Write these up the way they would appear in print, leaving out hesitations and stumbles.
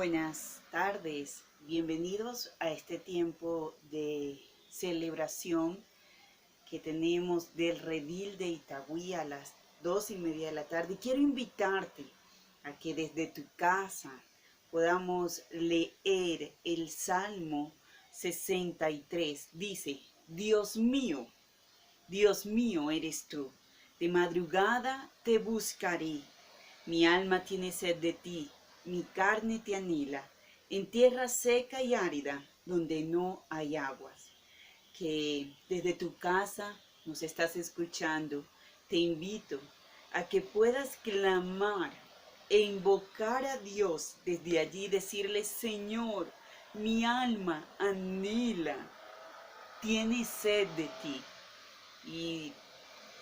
Buenas tardes, bienvenidos a este tiempo de celebración que tenemos del Redil de Itagüí a las 2:30 de la tarde. Quiero invitarte a que desde tu casa podamos leer el Salmo 63. Dice: Dios mío eres tú, de madrugada te buscaré. Mi alma tiene sed de ti, mi carne te anhela, en tierra seca y árida, donde no hay aguas. Que desde tu casa nos estás escuchando, te invito a que puedas clamar e invocar a Dios desde allí, decirle: Señor, mi alma anhela, tiene sed de ti. Y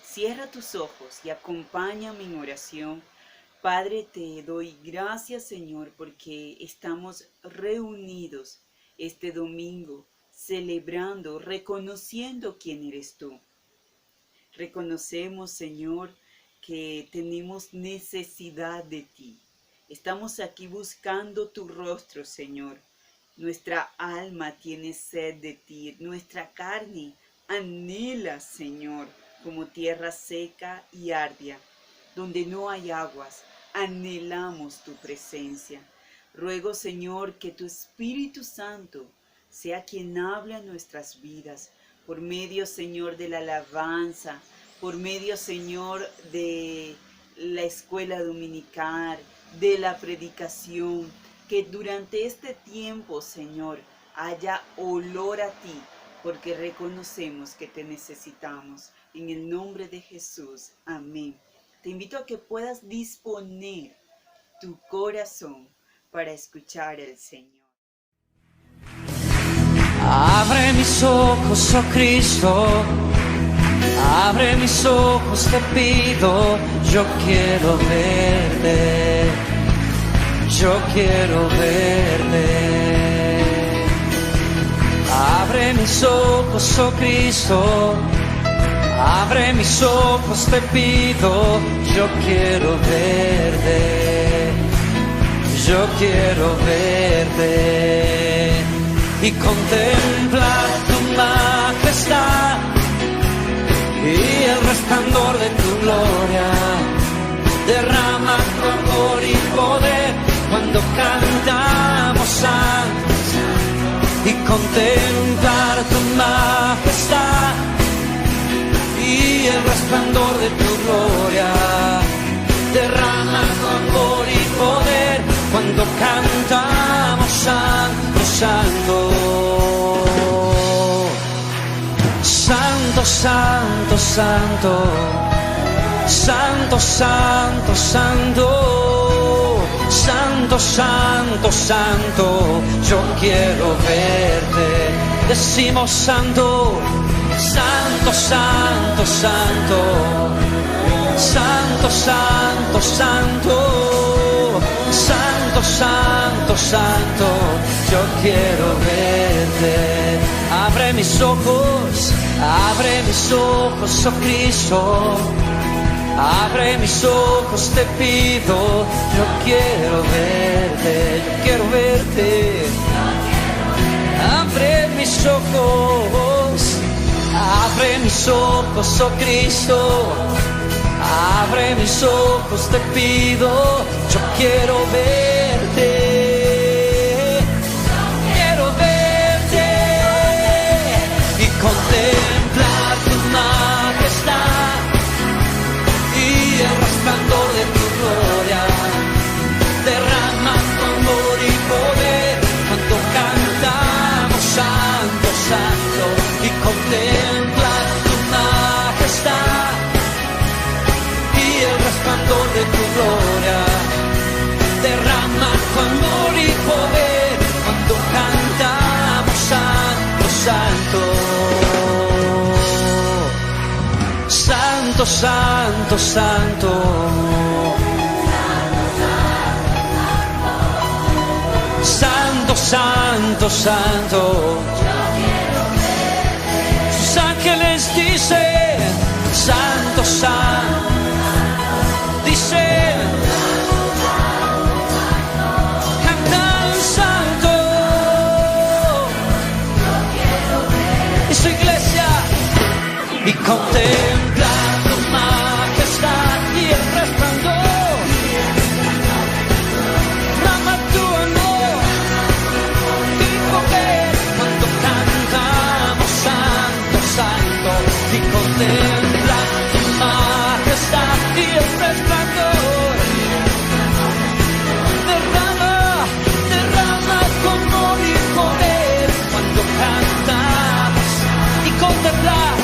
cierra tus ojos y acompáñame en oración. Padre, te doy gracias, Señor, porque estamos reunidos este domingo, celebrando, reconociendo quién eres tú. Reconocemos, Señor, que tenemos necesidad de ti. Estamos aquí buscando tu rostro, Señor. Nuestra alma tiene sed de ti, nuestra carne anhela, Señor, como tierra seca y árida, donde no hay aguas. Anhelamos tu presencia. Ruego, Señor, que tu Espíritu Santo sea quien hable a nuestras vidas, por medio, Señor, de la alabanza, por medio, Señor, de la escuela dominical, de la predicación, que durante este tiempo, Señor, haya olor a ti, porque reconocemos que te necesitamos. En el nombre de Jesús, amén. Te invito a que puedas disponer tu corazón para escuchar al Señor. Abre mis ojos, oh Cristo, abre mis ojos, te pido, yo quiero verte, yo quiero verte. Abre mis ojos, oh Cristo, abre mis ojos, te pido, yo quiero verte, yo quiero verte y contemplar tu majestad y el resplandor de tu gloria. Derrama tu amor y poder cuando cantamos santo, y contemplar tu majestad y el resplandor de tu gloria. Derrama tu amor y poder cuando cantamos santo, santo. Santo, santo, santo. Santo, santo, santo. Santo, santo, santo. Yo quiero verte. Decimos santo. Santo, santo, santo, santo, santo, santo, santo, santo, santo, yo quiero verte. Abre mis ojos, oh Cristo, abre mis ojos, te pido, yo quiero verte, yo quiero verte. Abre mis ojos. Abre mis ojos, oh Cristo, abre mis ojos, te pido, yo quiero verte, y contemplar tu majestad y el resplandor de tu gloria. Derrama tu amor y poder cuando cantamos santo, santo, y contempla tu majestad y el resplandor de tu gloria. Derrama tu amor y poder cuando cantamos santo, santo. Santo, santo, santo. Santo, santo, santo. Sus ángeles dicen, santo, santo, dicen, cantan contemplar tu majestad y el resplandor. Derrama tu amor y poder cuando cantamos santo, santo, y contemplar tu majestad y el resplandor. Derrama tu amor y poder cuando cantamos y contemplar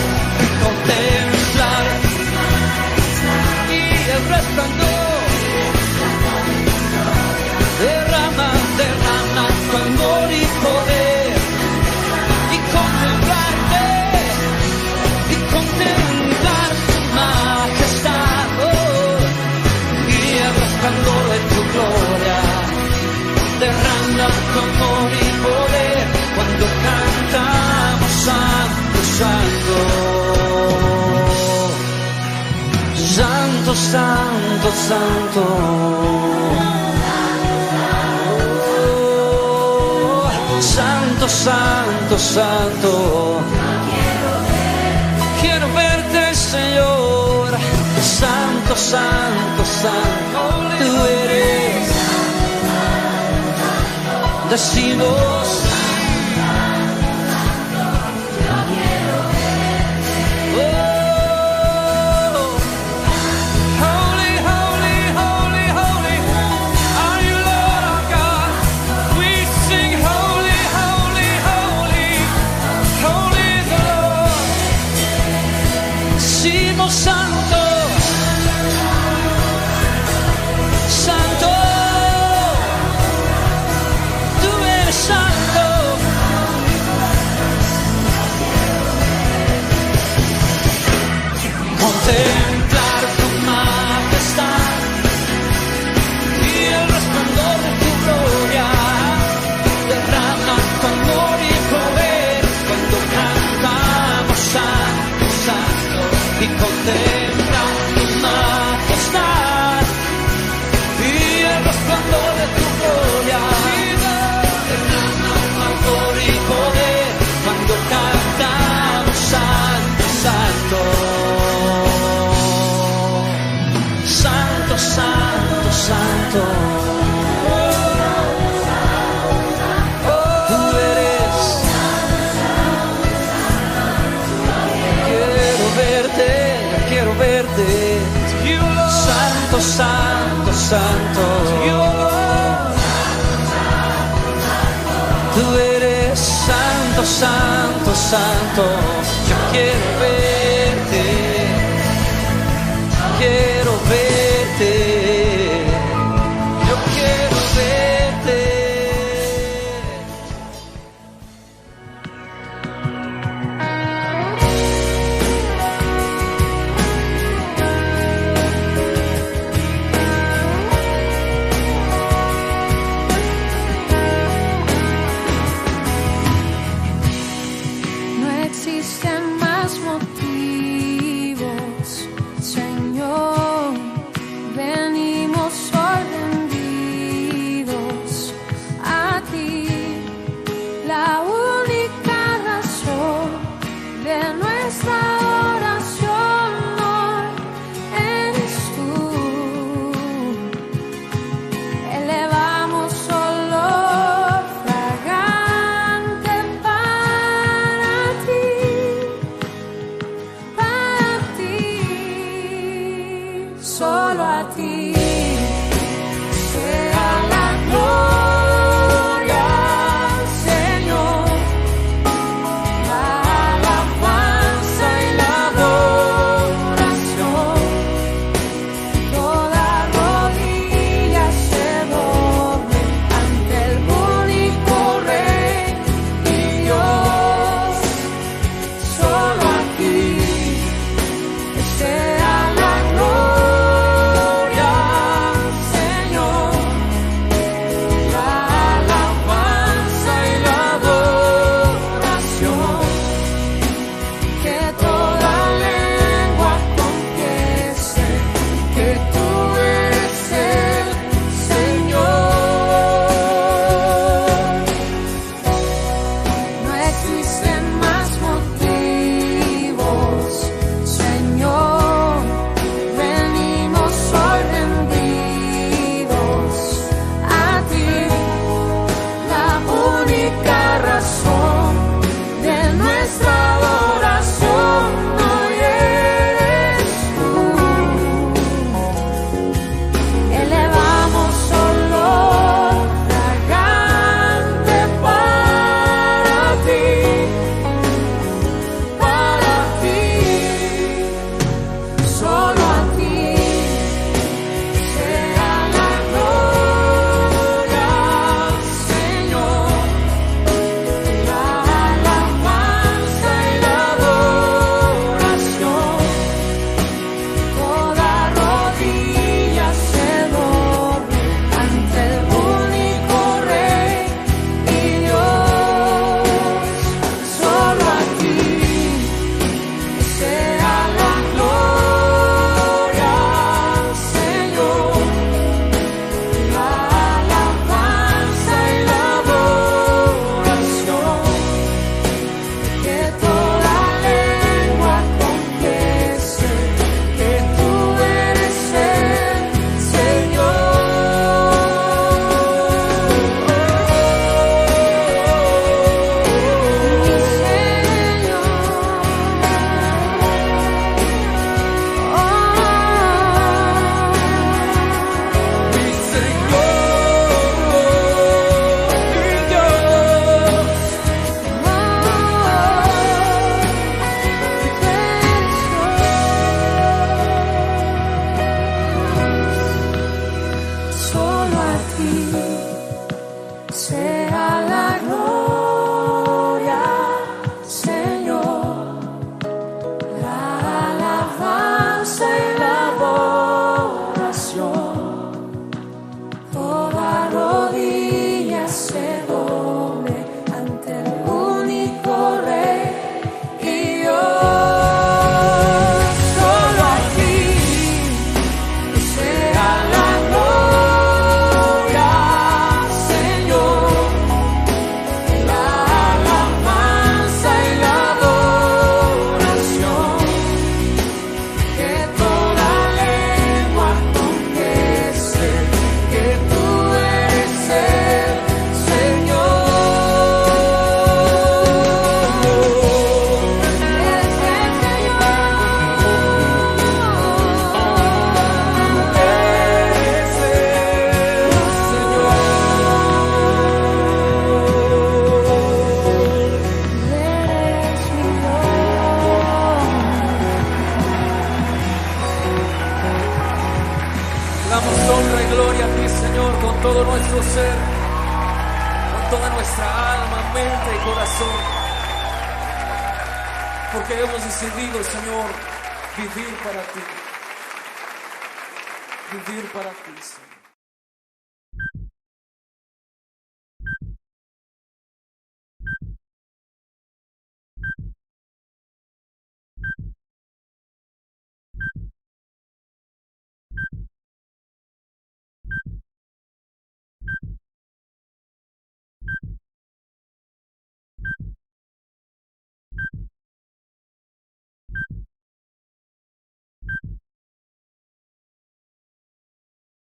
y el resplandor. Derrama tu amor y poder y contemplar tu majestad, y el resplandor de tu gloria. Derrama tu amor y poder cuando cantamos santo, santo. Santo, santo, santo. Santo, santo, santo. Quiero verte, Señor. Santo, santo, santo. Tú eres. Decimos. Santo, santo, tú eres santo. Contemplar tu majestad y el resplandor de tu gloria. Derrama tu amor y poder cuando cantamos santo, santo. Y contempla tu majestad y el resplandor de tu gloria. Derrama tu amor y poder cuando cantamos santo, santo. Santo, santo, santo. Tú eres. Quiero verte, santo, santo, santo. Tú eres santo, santo, santo. Yo quiero verte, quiero verte, yo quiero verte. Existen más motivos sea la gloria, Señor, la alabanza y la adoración. Toda rodilla se doble ante el único Rey y Dios. Solo a ti sea la gloria, Señor, la alabanza y la adoración. Que toda lengua confiese que tú eres el Señor. Eres el Eres mi Damos honra y gloria a ti, Señor, con todo nuestro ser, con toda nuestra alma, mente y corazón. Porque hemos decidido, Señor, vivir para ti. Vivir para ti, Señor.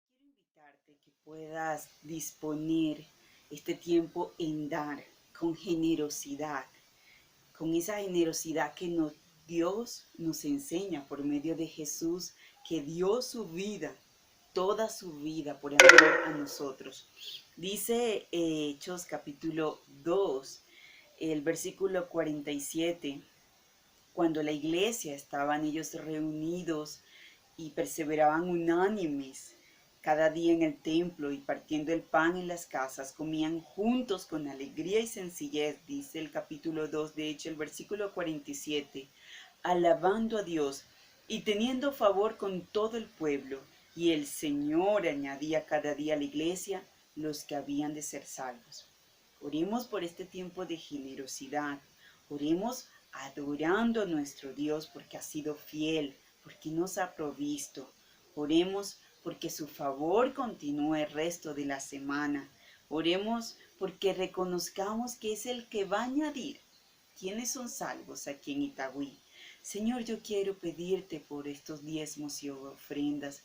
Quiero invitarte que puedas disponer este tiempo en dar con generosidad, con esa generosidad que Dios nos enseña por medio de Jesús, que dio su vida, toda su vida por amor a nosotros. Dice Hechos capítulo 2, el versículo 47, cuando la iglesia estaban ellos reunidos y perseveraban unánimes cada día en el templo y partiendo el pan en las casas, comían juntos con alegría y sencillez, dice el capítulo 2 de Hechos, el versículo 47, alabando a Dios y teniendo favor con todo el pueblo, y el Señor añadía cada día a la iglesia los que habían de ser salvos. Oremos por este tiempo de generosidad, oremos adorando a nuestro Dios porque ha sido fiel, porque nos ha provisto. Oremos porque su favor continúe el resto de la semana. Oremos porque reconozcamos que es el que va a añadir quienes son salvos aquí en Itagüí. Señor, yo quiero pedirte por estos diezmos y ofrendas.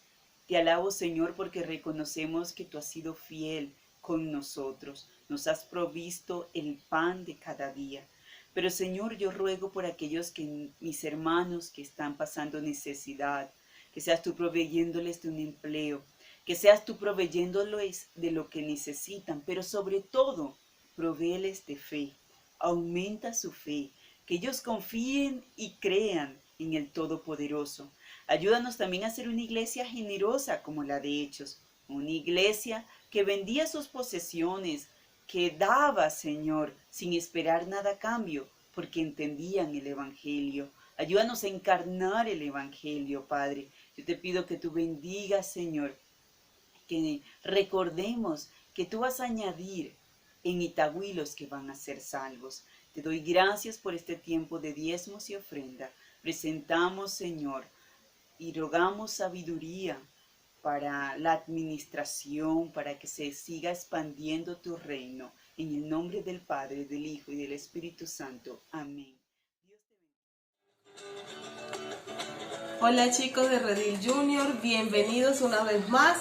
Te alabo, Señor, porque reconocemos que tú has sido fiel con nosotros. Nos has provisto el pan de cada día. Pero, Señor, yo ruego por aquellos mis hermanos que están pasando necesidad, que seas tú proveyéndoles de un empleo, que seas tú proveyéndoles de lo que necesitan, pero sobre todo, provéeles de fe, aumenta su fe, que ellos confíen y crean en el Todopoderoso. Ayúdanos también a ser una iglesia generosa como la de Hechos, una iglesia que vendía sus posesiones, que daba, Señor, sin esperar nada a cambio, porque entendían el Evangelio. Ayúdanos a encarnar el Evangelio, Padre. Yo te pido que tú bendigas, Señor, que recordemos que tú vas a añadir en Itagüí los que van a ser salvos. Te doy gracias por este tiempo de diezmos y ofrenda. Presentamos, Señor, y rogamos sabiduría para la administración, para que se siga expandiendo tu reino. En el nombre del Padre, del Hijo y del Espíritu Santo. Amén. Hola chicos de Redil Junior, bienvenidos una vez más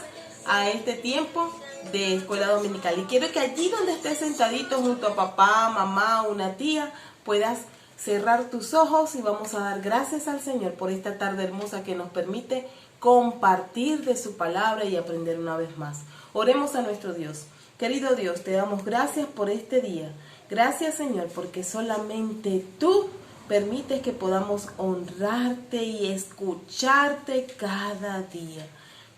a este tiempo de escuela dominical. Y quiero que allí donde estés sentadito junto a papá, mamá, una tía, puedas cerrar tus ojos y vamos a dar gracias al Señor por esta tarde hermosa que nos permite compartir de su palabra y aprender una vez más. Oremos a nuestro Dios. Querido Dios, te damos gracias por este día. Gracias, Señor, porque solamente tú permites que podamos honrarte y escucharte cada día.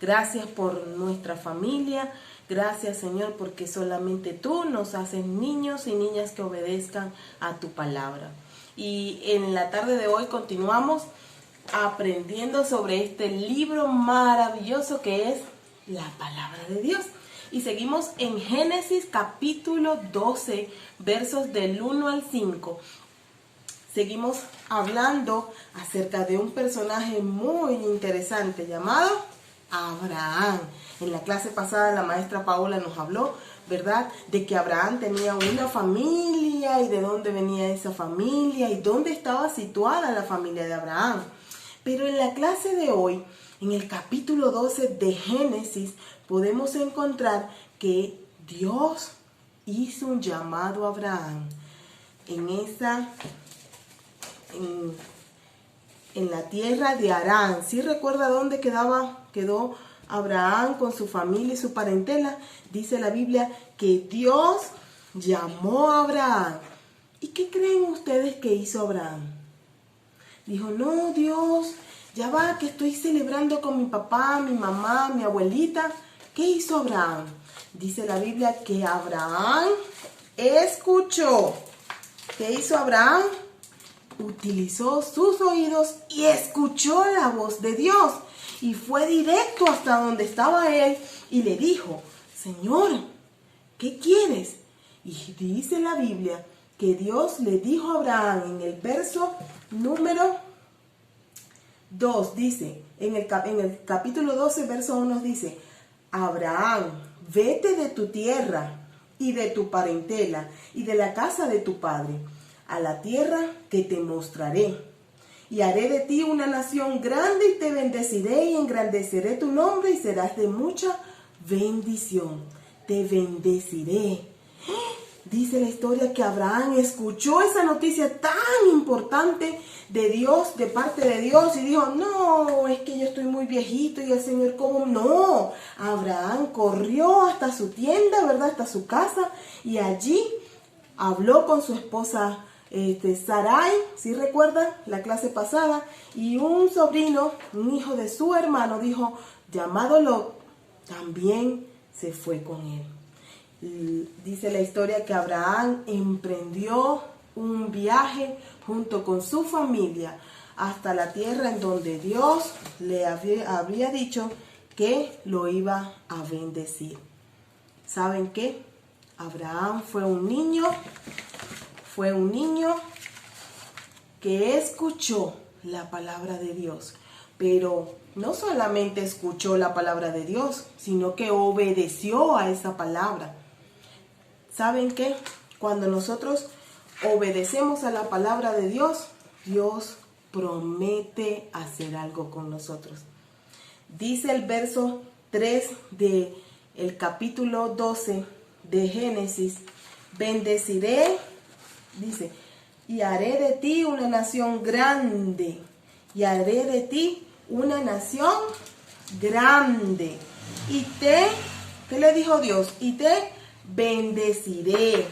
Gracias por nuestra familia, Gracias, Señor, porque solamente tú nos haces niños y niñas que obedezcan a tu palabra. Y en la tarde de hoy continuamos aprendiendo sobre este libro maravilloso que es la palabra de Dios. Y seguimos en Génesis capítulo 12, versos del 1 al 5. Seguimos hablando acerca de un personaje muy interesante llamado Abraham. En la clase pasada la maestra Paola nos habló, ¿verdad?, de que Abraham tenía una familia y de dónde venía esa familia y dónde estaba situada la familia de Abraham. Pero en la clase de hoy, en el capítulo 12 de Génesis, podemos encontrar que Dios hizo un llamado a Abraham en la tierra de Harán. ¿Sí recuerda dónde quedó Abraham con su familia y su parentela? Dice la Biblia que Dios llamó a Abraham. ¿Y qué creen ustedes que hizo Abraham? Dijo, no, Dios, ya va, que estoy celebrando con mi papá, mi mamá, mi abuelita. ¿Qué hizo Abraham? Dice la Biblia que Abraham escuchó. ¿Qué hizo Abraham? Utilizó sus oídos y escuchó la voz de Dios. Y fue directo hasta donde estaba él y le dijo, Señor, ¿qué quieres? Y dice la Biblia que Dios le dijo a Abraham en el verso número 2, dice, en el capítulo 12, verso 1 dice, Abraham, vete de tu tierra y de tu parentela y de la casa de tu padre, a la tierra que te mostraré. Y haré de ti una nación grande y te bendeciré y engrandeceré tu nombre y serás de mucha bendición. Te bendeciré. Dice la historia que Abraham escuchó esa noticia tan importante de Dios, de parte de Dios, y dijo, no, es que yo estoy muy viejito y el Señor, ¿cómo? No, Abraham corrió hasta su tienda, ¿verdad? Hasta su casa, y allí habló con su esposa Sarai, ¿sí recuerdan la clase pasada? Y un sobrino, un hijo de su hermano, dijo, llamado Lot, también se fue con él. Dice la historia que Abraham emprendió un viaje junto con su familia hasta la tierra en donde Dios le había dicho que lo iba a bendecir. ¿Saben qué? Abraham fue un niño que escuchó la palabra de Dios, pero no solamente escuchó la palabra de Dios, sino que obedeció a esa palabra. ¿Saben qué? Cuando nosotros obedecemos a la palabra de Dios, Dios promete hacer algo con nosotros. Dice el verso 3 del capítulo 12 de Génesis, bendeciré, dice, y haré de ti una nación grande, y haré de ti una nación grande. Y ¿qué le dijo Dios? Y te bendeciré.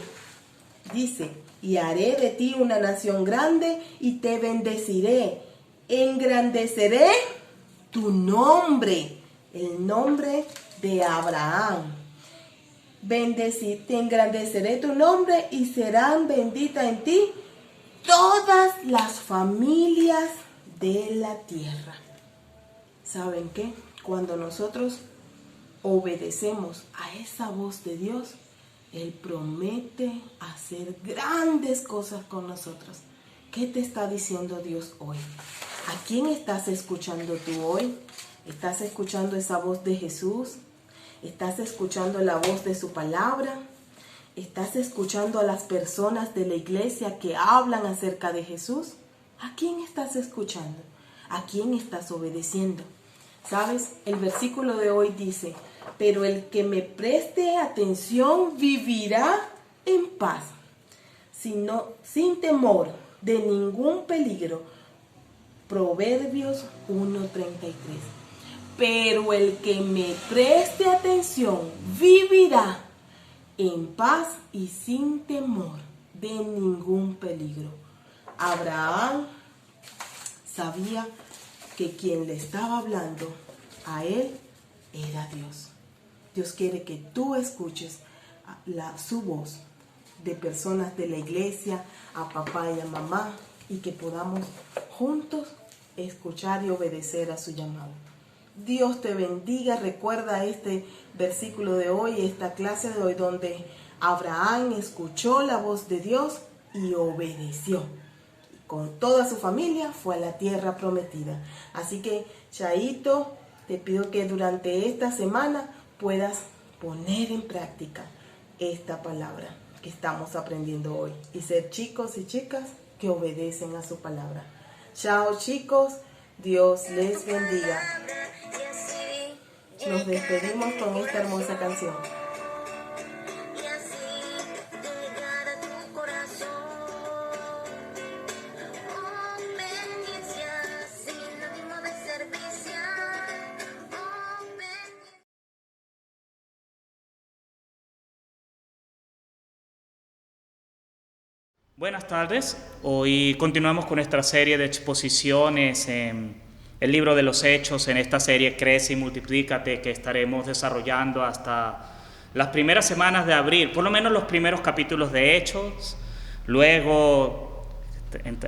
Dice, y haré de ti una nación grande y te bendeciré. Engrandeceré tu nombre, el nombre de Abraham. Te engrandeceré tu nombre y serán benditas en ti todas las familias de la tierra. ¿Saben qué? Cuando nosotros obedecemos a esa voz de Dios, Él promete hacer grandes cosas con nosotros. ¿Qué te está diciendo Dios hoy? ¿A quién estás escuchando tú hoy? ¿Estás escuchando esa voz de Jesús? ¿Estás escuchando la voz de su palabra? ¿Estás escuchando a las personas de la iglesia que hablan acerca de Jesús? ¿A quién estás escuchando? ¿A quién estás obedeciendo? ¿Sabes? El versículo de hoy dice, pero el que me preste atención vivirá en paz, sin temor de ningún peligro. Proverbios 1:33. Pero el que me preste atención vivirá en paz y sin temor de ningún peligro. Abraham sabía que quien le estaba hablando a él era Dios. Dios quiere que tú escuches su voz de personas de la iglesia, a papá y a mamá, y que podamos juntos escuchar y obedecer a su llamado. Dios te bendiga. Recuerda este versículo de hoy, esta clase de hoy, donde Abraham escuchó la voz de Dios y obedeció. Con toda su familia fue a la tierra prometida. Así que, Chaito, te pido que durante esta semana puedas poner en práctica esta palabra que estamos aprendiendo hoy y ser chicos y chicas que obedecen a su palabra. Chao, chicos. Dios les bendiga. Nos despedimos con esta hermosa canción. Y así llegar a tu corazón. Obediencia, sinónimo de servicio. Obediencia. Buenas tardes, hoy continuamos con nuestra serie de exposiciones en el libro de los Hechos, en esta serie Crece y Multiplícate, que estaremos desarrollando hasta las primeras semanas de abril, por lo menos los primeros capítulos de Hechos. Luego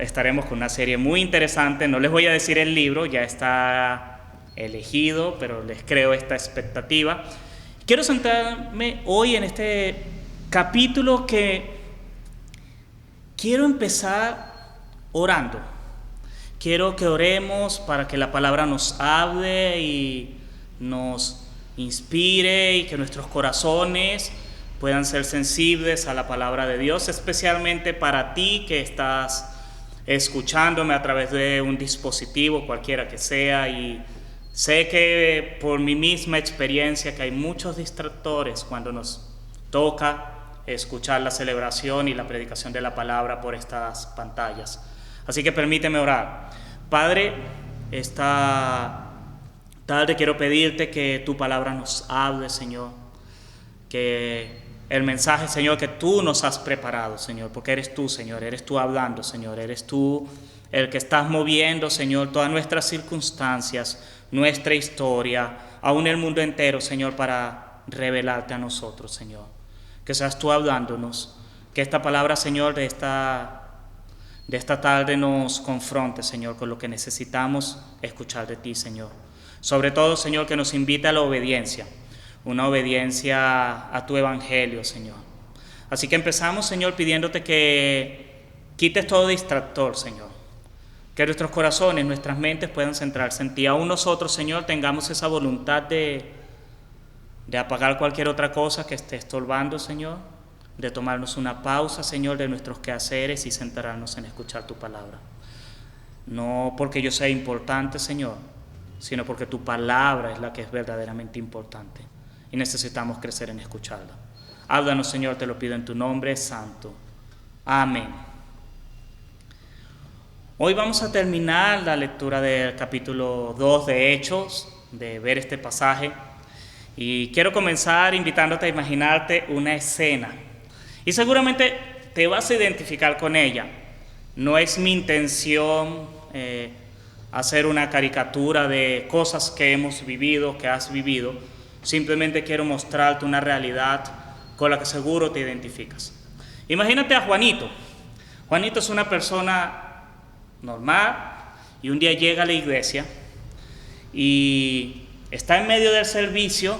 estaremos con una serie muy interesante, no les voy a decir el libro, ya está elegido, pero les creo esta expectativa. Quiero centrarme hoy en este capítulo que quiero empezar orando. Quiero que oremos para que la palabra nos hable y nos inspire y que nuestros corazones puedan ser sensibles a la palabra de Dios, especialmente para ti que estás escuchándome a través de un dispositivo, cualquiera que sea, y sé que por mi misma experiencia que hay muchos distractores cuando nos toca escuchar la celebración y la predicación de la palabra por estas pantallas. Así que permíteme orar. Padre, esta tarde quiero pedirte que tu palabra nos hable, Señor, que el mensaje, Señor, que tú nos has preparado, Señor, porque eres tú, Señor, eres tú hablando, Señor, eres tú el que estás moviendo, Señor, todas nuestras circunstancias, nuestra historia, aún el mundo entero, Señor, para revelarte a nosotros, Señor. Que seas tú hablándonos, que esta palabra, Señor, de esta tarde nos confronte, Señor, con lo que necesitamos escuchar de ti, Señor. Sobre todo, Señor, que nos invite a la obediencia, una obediencia a tu evangelio, Señor. Así que empezamos, Señor, pidiéndote que quites todo distractor, Señor. Que nuestros corazones, nuestras mentes puedan centrarse en ti. Aún nosotros, Señor, tengamos esa voluntad de apagar cualquier otra cosa que esté estorbando, Señor, de tomarnos una pausa, Señor, de nuestros quehaceres y centrarnos en escuchar tu palabra. No porque yo sea importante, Señor, sino porque tu palabra es la que es verdaderamente importante y necesitamos crecer en escucharla. Háblanos, Señor, te lo pido en tu nombre santo. Amén. Hoy vamos a terminar la lectura del capítulo 2 de Hechos, de ver este pasaje. Y quiero comenzar invitándote a imaginarte una escena. Y seguramente te vas a identificar con ella. No es mi intención hacer una caricatura de cosas que hemos vivido, que has vivido. Simplemente quiero mostrarte una realidad con la que seguro te identificas. Imagínate a Juanito. Juanito es una persona normal y un día llega a la iglesia y está en medio del servicio,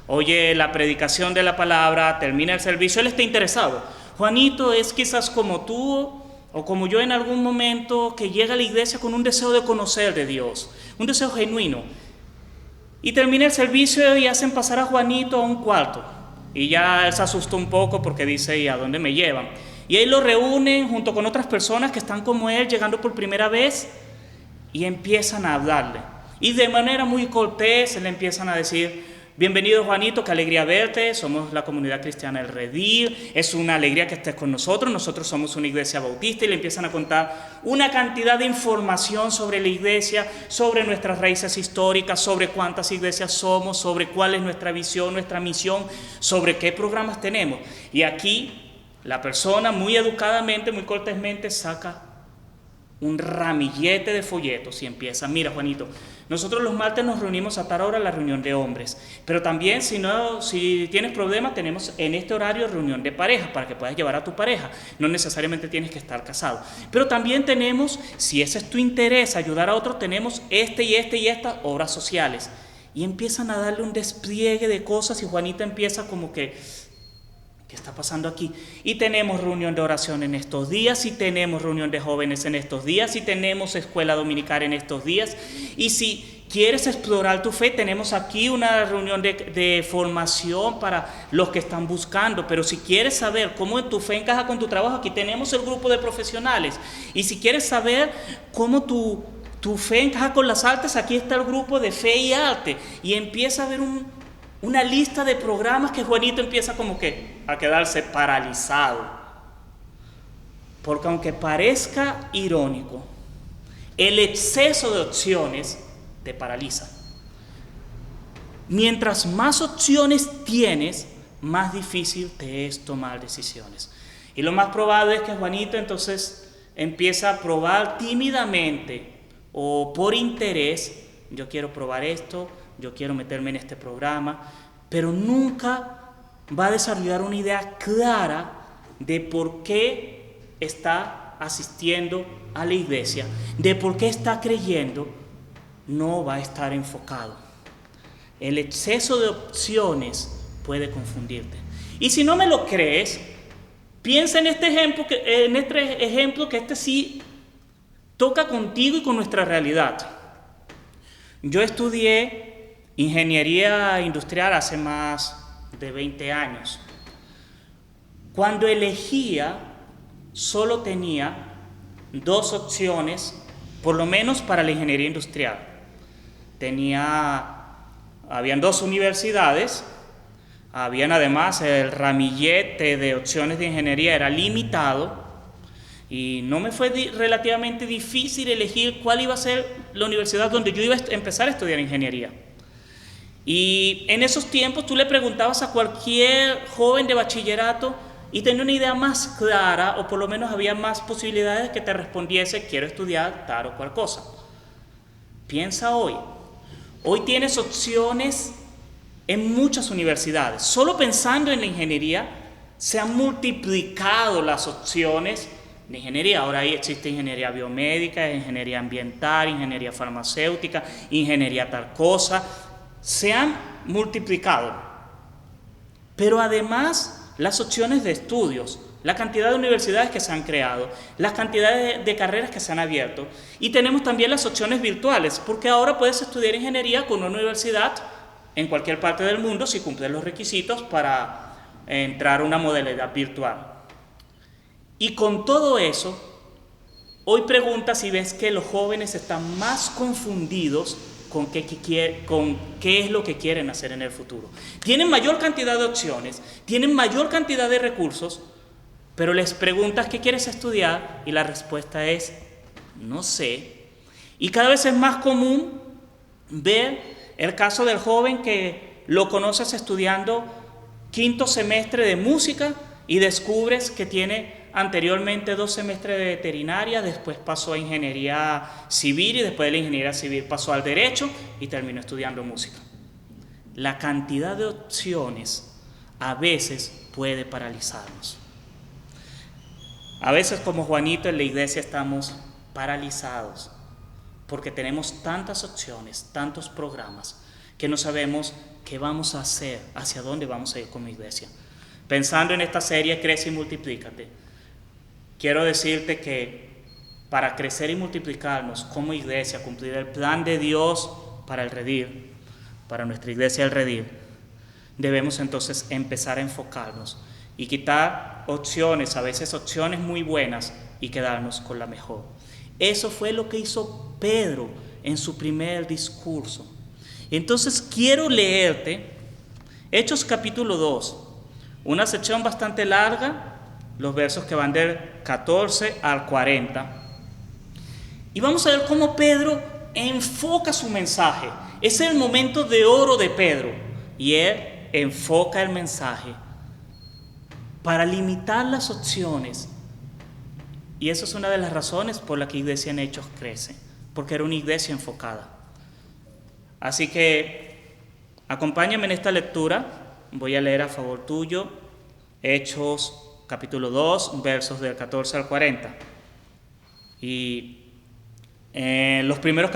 oye la predicación de la palabra, termina el servicio, él está interesado. Juanito es quizás como tú o como yo en algún momento que llega a la iglesia con un deseo de conocer de Dios, un deseo genuino. Y termina el servicio y hacen pasar a Juanito a un cuarto. Y ya él se asustó un poco porque dice, ¿y a dónde me llevan? Y ahí lo reúnen junto con otras personas que están como él, llegando por primera vez, y empiezan a hablarle. Y de manera muy cortés le empiezan a decir, bienvenido Juanito, qué alegría verte, somos la comunidad cristiana El Redil, es una alegría que estés con nosotros, nosotros somos una iglesia bautista, y le empiezan a contar una cantidad de información sobre la iglesia, sobre nuestras raíces históricas, sobre cuántas iglesias somos, sobre cuál es nuestra visión, nuestra misión, sobre qué programas tenemos. Y aquí la persona muy educadamente, muy cortésmente saca un ramillete de folletos y empieza, mira Juanito, Nosotros los martes nos reunimos a tal hora la reunión de hombres, pero también si tienes problemas tenemos en este horario reunión de pareja para que puedas llevar a tu pareja, no necesariamente tienes que estar casado. Pero también tenemos, si ese es tu interés, ayudar a otros, tenemos y estas obras sociales. Y empiezan a darle un despliegue de cosas y Juanita empieza como que, ¿qué está pasando aquí? Y tenemos reunión de oración en estos días, y tenemos reunión de jóvenes en estos días, y tenemos escuela dominical en estos días. Y si quieres explorar tu fe, tenemos aquí una reunión de formación para los que están buscando. Pero si quieres saber cómo tu fe encaja con tu trabajo, aquí tenemos el grupo de profesionales. Y si quieres saber cómo tu fe encaja con las artes, aquí está el grupo de fe y arte. Y empieza a haber una lista de programas que Juanito empieza como que a quedarse paralizado. Porque aunque parezca irónico, el exceso de opciones te paraliza. Mientras más opciones tienes, más difícil te es tomar decisiones. Y lo más probable es que Juanito entonces empieza a probar tímidamente o por interés, yo quiero probar esto, yo quiero meterme en este programa, pero nunca va a desarrollar una idea clara de por qué está asistiendo a la iglesia, de por qué está creyendo. No va a estar enfocado. El exceso de opciones puede confundirte. Y si no me lo crees, piensa en este ejemplo que este sí toca contigo y con nuestra realidad. Yo estudié ingeniería industrial hace más de 20 años. Cuando elegía, solo tenía 2 opciones, por lo menos para la ingeniería industrial. Habían 2 universidades, habían además el ramillete de opciones de ingeniería era limitado, y no me fue relativamente difícil elegir cuál iba a ser la universidad donde yo iba a empezar a estudiar ingeniería. Y en esos tiempos tú le preguntabas a cualquier joven de bachillerato y tenía una idea más clara, o por lo menos había más posibilidades que te respondiese: quiero estudiar tal o cual cosa. Piensa hoy. Hoy tienes opciones en muchas universidades. Solo pensando en la ingeniería se han multiplicado las opciones de ingeniería. Ahora ahí existe ingeniería biomédica, ingeniería ambiental, ingeniería farmacéutica, ingeniería tal cosa. Se han multiplicado. Pero además las opciones de estudios, la cantidad de universidades que se han creado, las cantidades de carreras que se han abierto, y tenemos también las opciones virtuales, porque ahora puedes estudiar ingeniería con una universidad en cualquier parte del mundo si cumples los requisitos para entrar a una modalidad virtual. Y con todo eso, hoy pregunta si ves que los jóvenes están más confundidos con qué es lo que quieren hacer en el futuro. Tienen mayor cantidad de opciones, tienen mayor cantidad de recursos, pero les preguntas qué quieres estudiar y la respuesta es no sé. Y cada vez es más común ver el caso del joven que lo conoces estudiando 5º semestre de música y descubres que tiene anteriormente 2 semestres de veterinaria, después pasó a ingeniería civil y después de la ingeniería civil pasó al derecho y terminó estudiando música. La cantidad de opciones a veces puede paralizarnos. A veces, como Juanito, en la iglesia estamos paralizados porque tenemos tantas opciones, tantos programas, que no sabemos qué vamos a hacer, hacia dónde vamos a ir como iglesia. Pensando en esta serie Crece y Multiplícate, quiero decirte que para crecer y multiplicarnos como iglesia, cumplir el plan de Dios para el redil, para nuestra iglesia el redil, debemos entonces empezar a enfocarnos y quitar opciones, a veces opciones muy buenas, y quedarnos con la mejor. Eso fue lo que hizo Pedro en su primer discurso. Entonces quiero leerte Hechos capítulo 2, una sección bastante larga, los versos que van del 14 al 40. Y vamos a ver cómo Pedro enfoca su mensaje. Es el momento de oro de Pedro. Y él enfoca el mensaje para limitar las opciones. Y eso es una de las razones por las que Iglesia en Hechos crece. Porque era una iglesia enfocada. Así que acompáñame en esta lectura. Voy a leer a favor tuyo Hechos capítulo 2, versos del 14 al 40. Y en los primeros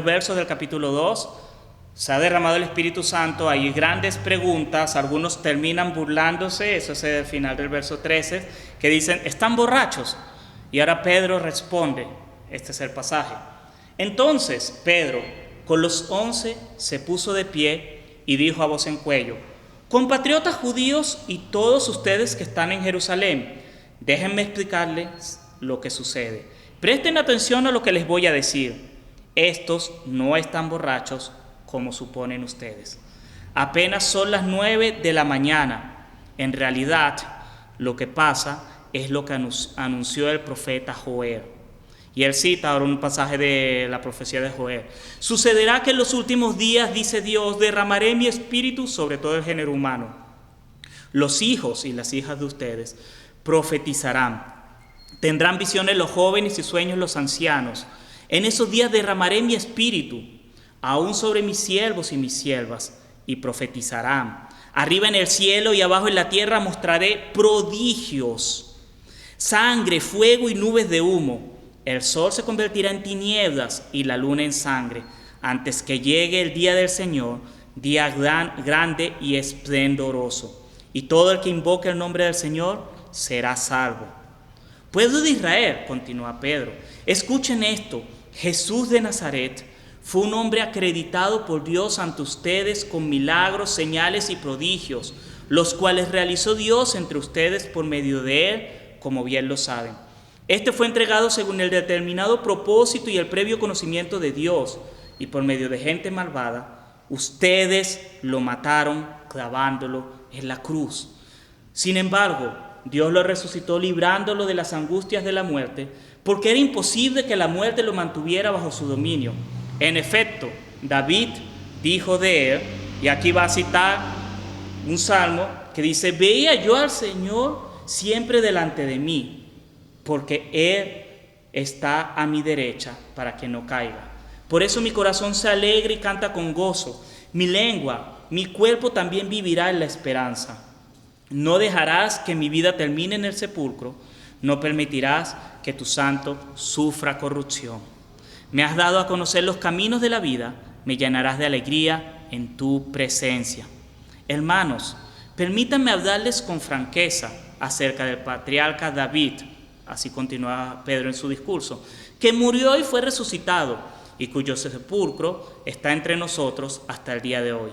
versos del capítulo 2 se ha derramado el Espíritu Santo, hay grandes preguntas, algunos terminan burlándose, eso es el final del verso 13, que dicen, ¿están borrachos? Y ahora Pedro responde, este es el pasaje. Entonces Pedro, con los 11, se puso de pie y dijo a voz en cuello, compatriotas judíos y todos ustedes que están en Jerusalén, déjenme explicarles lo que sucede. Presten atención a lo que les voy a decir. Estos no están borrachos como suponen ustedes. Apenas son las 9 de la mañana. En realidad, lo que pasa es lo que anunció el profeta Joel. Y él cita ahora un pasaje de la profecía de Joel. Sucederá que en los últimos días, dice Dios, derramaré mi espíritu sobre todo el género humano. Los hijos y las hijas de ustedes profetizarán. Tendrán visiones los jóvenes y sueños los ancianos. En esos días derramaré mi espíritu, aún sobre mis siervos y mis siervas, y profetizarán. Arriba en el cielo y abajo en la tierra mostraré prodigios, sangre, fuego y nubes de humo. El sol se convertirá en tinieblas y la luna en sangre, antes que llegue el día del Señor, día grande y esplendoroso. Y todo el que invoque el nombre del Señor será salvo. Pueblo de Israel, continúa Pedro, escuchen esto. Jesús de Nazaret fue un hombre acreditado por Dios ante ustedes con milagros, señales y prodigios, los cuales realizó Dios entre ustedes por medio de él, como bien lo saben. Este fue entregado según el determinado propósito y el previo conocimiento de Dios, y por medio de gente malvada, ustedes lo mataron clavándolo en la cruz. Sin embargo, Dios lo resucitó librándolo de las angustias de la muerte, porque era imposible que la muerte lo mantuviera bajo su dominio. En efecto, David dijo de él, y aquí va a citar un salmo que dice, veía yo al Señor siempre delante de mí, porque Él está a mi derecha para que no caiga. Por eso mi corazón se alegra y canta con gozo. Mi lengua, mi cuerpo también vivirá en la esperanza. No dejarás que mi vida termine en el sepulcro, no permitirás que tu santo sufra corrupción. Me has dado a conocer los caminos de la vida, me llenarás de alegría en tu presencia. Hermanos, permítanme hablarles con franqueza acerca del patriarca David, así continúa Pedro en su discurso, que murió y fue resucitado, y cuyo sepulcro está entre nosotros hasta el día de hoy.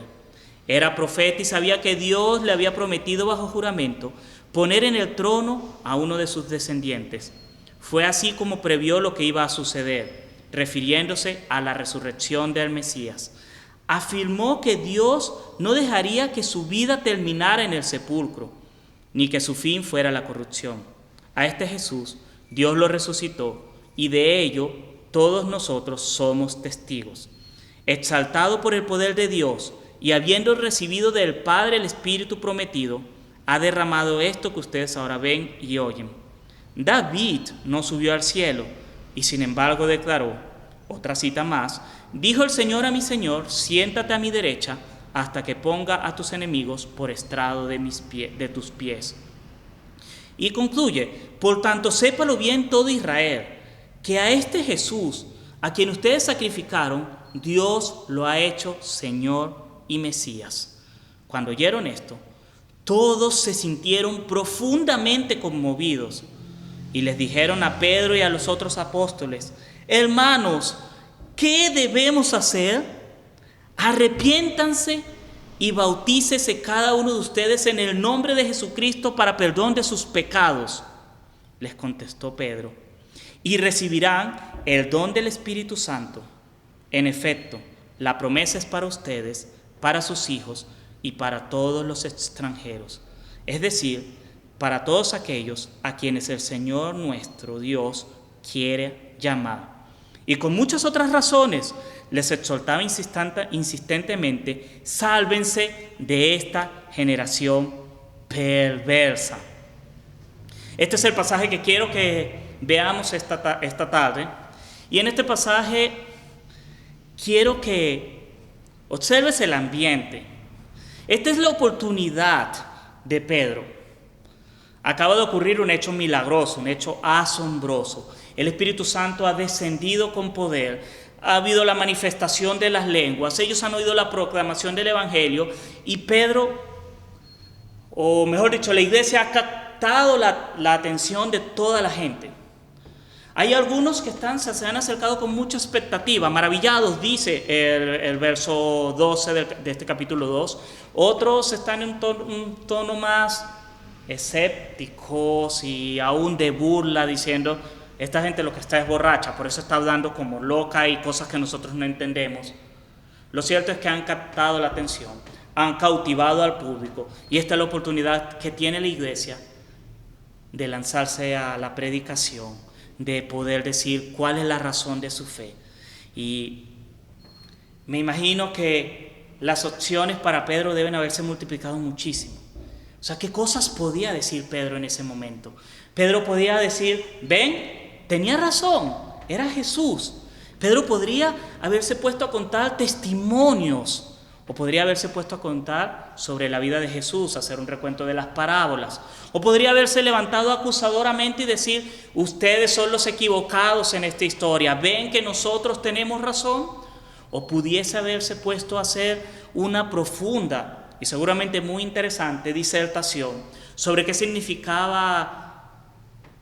Era profeta y sabía que Dios le había prometido bajo juramento poner en el trono a uno de sus descendientes. Fue así como previó lo que iba a suceder, refiriéndose a la resurrección del Mesías. Afirmó que Dios no dejaría que su vida terminara en el sepulcro, ni que su fin fuera la corrupción. A este Jesús Dios lo resucitó, y de ello todos nosotros somos testigos. Exaltado por el poder de Dios, y habiendo recibido del Padre el Espíritu prometido, ha derramado esto que ustedes ahora ven y oyen. David no subió al cielo, y sin embargo declaró, otra cita más, dijo el Señor a mi Señor, siéntate a mi derecha, hasta que ponga a tus enemigos por estrado de tus pies. Y concluye, por tanto, sépalo bien todo Israel, que a este Jesús, a quien ustedes sacrificaron, Dios lo ha hecho Señor y Mesías. Cuando oyeron esto, todos se sintieron profundamente conmovidos y les dijeron a Pedro y a los otros apóstoles, hermanos, ¿qué debemos hacer? Arrepiéntanse y bautícese cada uno de ustedes en el nombre de Jesucristo para perdón de sus pecados. Les contestó Pedro, y recibirán el don del Espíritu Santo. En efecto, la promesa es para ustedes, para sus hijos y para todos los extranjeros, es decir, para todos aquellos a quienes el Señor nuestro Dios quiere llamar. Y con muchas otras razones les exhortaba insistentemente, sálvense de esta generación perversa. Este es el pasaje que quiero que veamos esta tarde. Y en este pasaje quiero que observes el ambiente. Esta es la oportunidad de Pedro. Acaba de ocurrir un hecho milagroso, un hecho asombroso. El Espíritu Santo ha descendido con poder. Ha habido la manifestación de las lenguas. Ellos han oído la proclamación del Evangelio. Y Pedro, o mejor dicho, la iglesia ha captado la atención de toda la gente. Hay algunos que se han acercado con mucha expectativa, maravillados, dice el verso 12 de este capítulo 2. Otros están en un tono más escépticos y aún de burla, diciendo, esta gente lo que está es borracha, por eso está hablando como loca y cosas que nosotros no entendemos. Lo cierto es que han captado la atención, han cautivado al público, y esta es la oportunidad que tiene la iglesia de lanzarse a la predicación, de poder decir cuál es la razón de su fe. Y me imagino que las opciones para Pedro deben haberse multiplicado muchísimo. O sea, ¿qué cosas podía decir Pedro en ese momento? Pedro podía decir, ven, tenía razón, era Jesús. Pedro podría haberse puesto a contar testimonios, o podría haberse puesto a contar sobre la vida de Jesús, hacer un recuento de las parábolas. O podría haberse levantado acusadoramente y decir, ustedes son los equivocados en esta historia, ¿ven que nosotros tenemos razón? O pudiese haberse puesto a hacer una profunda y seguramente muy interesante disertación sobre qué significaba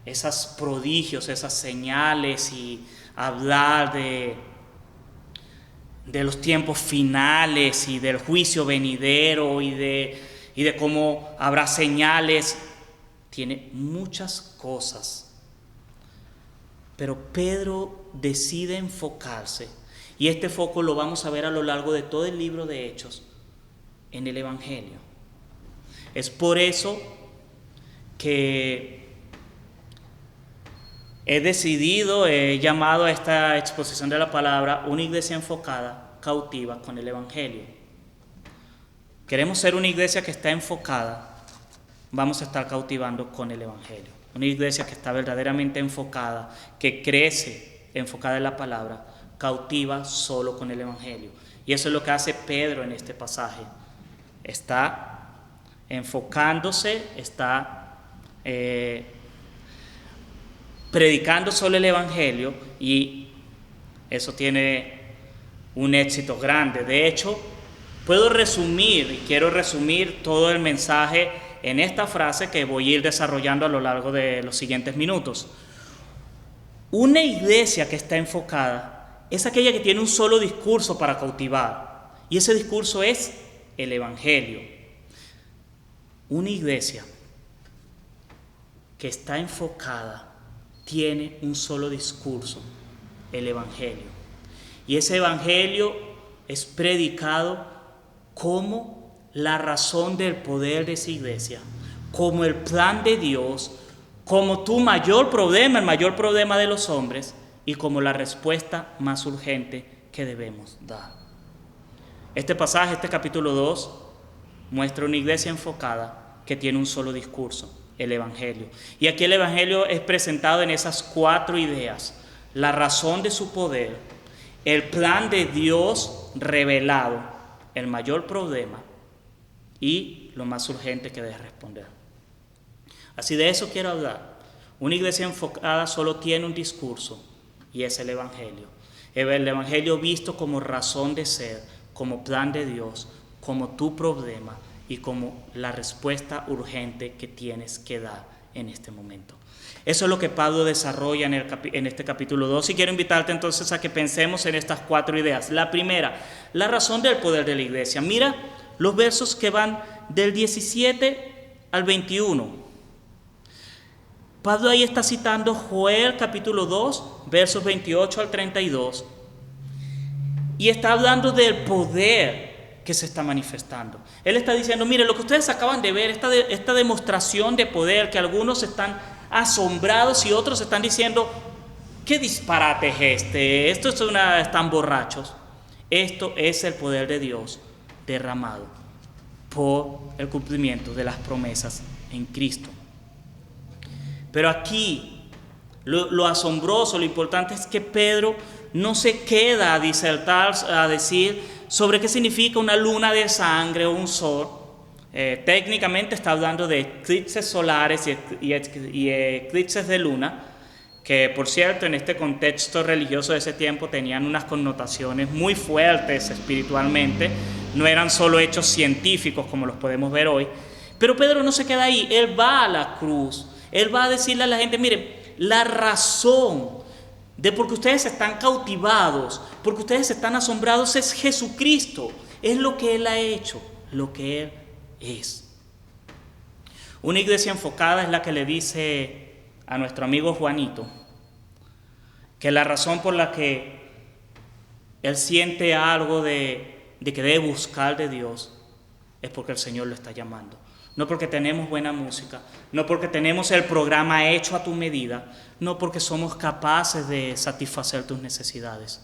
esos prodigios, esas señales, y hablar de los tiempos finales y del juicio venidero y de cómo habrá señales. Tiene muchas cosas. Pero Pedro decide enfocarse, y este foco lo vamos a ver a lo largo de todo el libro de Hechos, en el Evangelio. Es por eso que he llamado a esta exposición de la palabra una iglesia enfocada, cautiva con el Evangelio. Queremos ser una iglesia que está enfocada, vamos a estar cautivando con el Evangelio. Una iglesia que está verdaderamente enfocada, que crece enfocada en la palabra, cautiva solo con el Evangelio. Y eso es lo que hace Pedro en este pasaje. Está enfocándose, está predicando solo el Evangelio, y eso tiene un éxito grande. De hecho, puedo resumir, y quiero resumir todo el mensaje en esta frase que voy a ir desarrollando a lo largo de los siguientes minutos. Una iglesia que está enfocada es aquella que tiene un solo discurso para cautivar, y ese discurso es el Evangelio. Una iglesia que está enfocada tiene un solo discurso, el Evangelio. Y ese Evangelio es predicado como la razón del poder de esa iglesia, como el plan de Dios, como tu mayor problema, el mayor problema de los hombres, y como la respuesta más urgente que debemos dar. Este pasaje, este capítulo 2, muestra una iglesia enfocada que tiene un solo discurso, el Evangelio. Y aquí el Evangelio es presentado en esas 4 ideas: la razón de su poder, el plan de Dios revelado, el mayor problema y lo más urgente que debe responder. Así de eso quiero hablar. Una iglesia enfocada solo tiene un discurso, y es el Evangelio. El Evangelio visto como razón de ser, como plan de Dios, como tu problema y como la respuesta urgente que tienes que dar en este momento. Eso es lo que Pablo desarrolla en este capítulo 2, y quiero invitarte entonces a que pensemos en estas 4 ideas. La primera, la razón del poder de la iglesia. Mira los versos que van del 17 al 21. Pablo ahí está citando Joel capítulo 2, versos 28 al 32, y está hablando del poder que se está manifestando. Él está diciendo, mire, lo que ustedes acaban de ver, esta demostración de poder, que algunos están asombrados y otros están diciendo, ¿qué disparate es este? Están borrachos. Esto es el poder de Dios derramado por el cumplimiento de las promesas en Cristo. Pero aquí lo asombroso, lo importante es que Pedro no se queda a disertar, a decir sobre qué significa una luna de sangre o un sol. Técnicamente está hablando de eclipses solares y eclipses de luna, que por cierto en este contexto religioso de ese tiempo tenían unas connotaciones muy fuertes espiritualmente, no eran solo hechos científicos como los podemos ver hoy. Pero Pedro no se queda ahí, él va a la cruz, él va a decirle a la gente, miren, la razón de por qué ustedes están cautivados, porque ustedes están asombrados es Jesucristo, es lo que Él ha hecho, lo que Él es. Una iglesia enfocada es la que le dice a nuestro amigo Juanito que la razón por la que él siente algo de que debe buscar de Dios es porque el Señor lo está llamando. No porque tenemos buena música, no porque tenemos el programa hecho a tu medida, no porque somos capaces de satisfacer tus necesidades,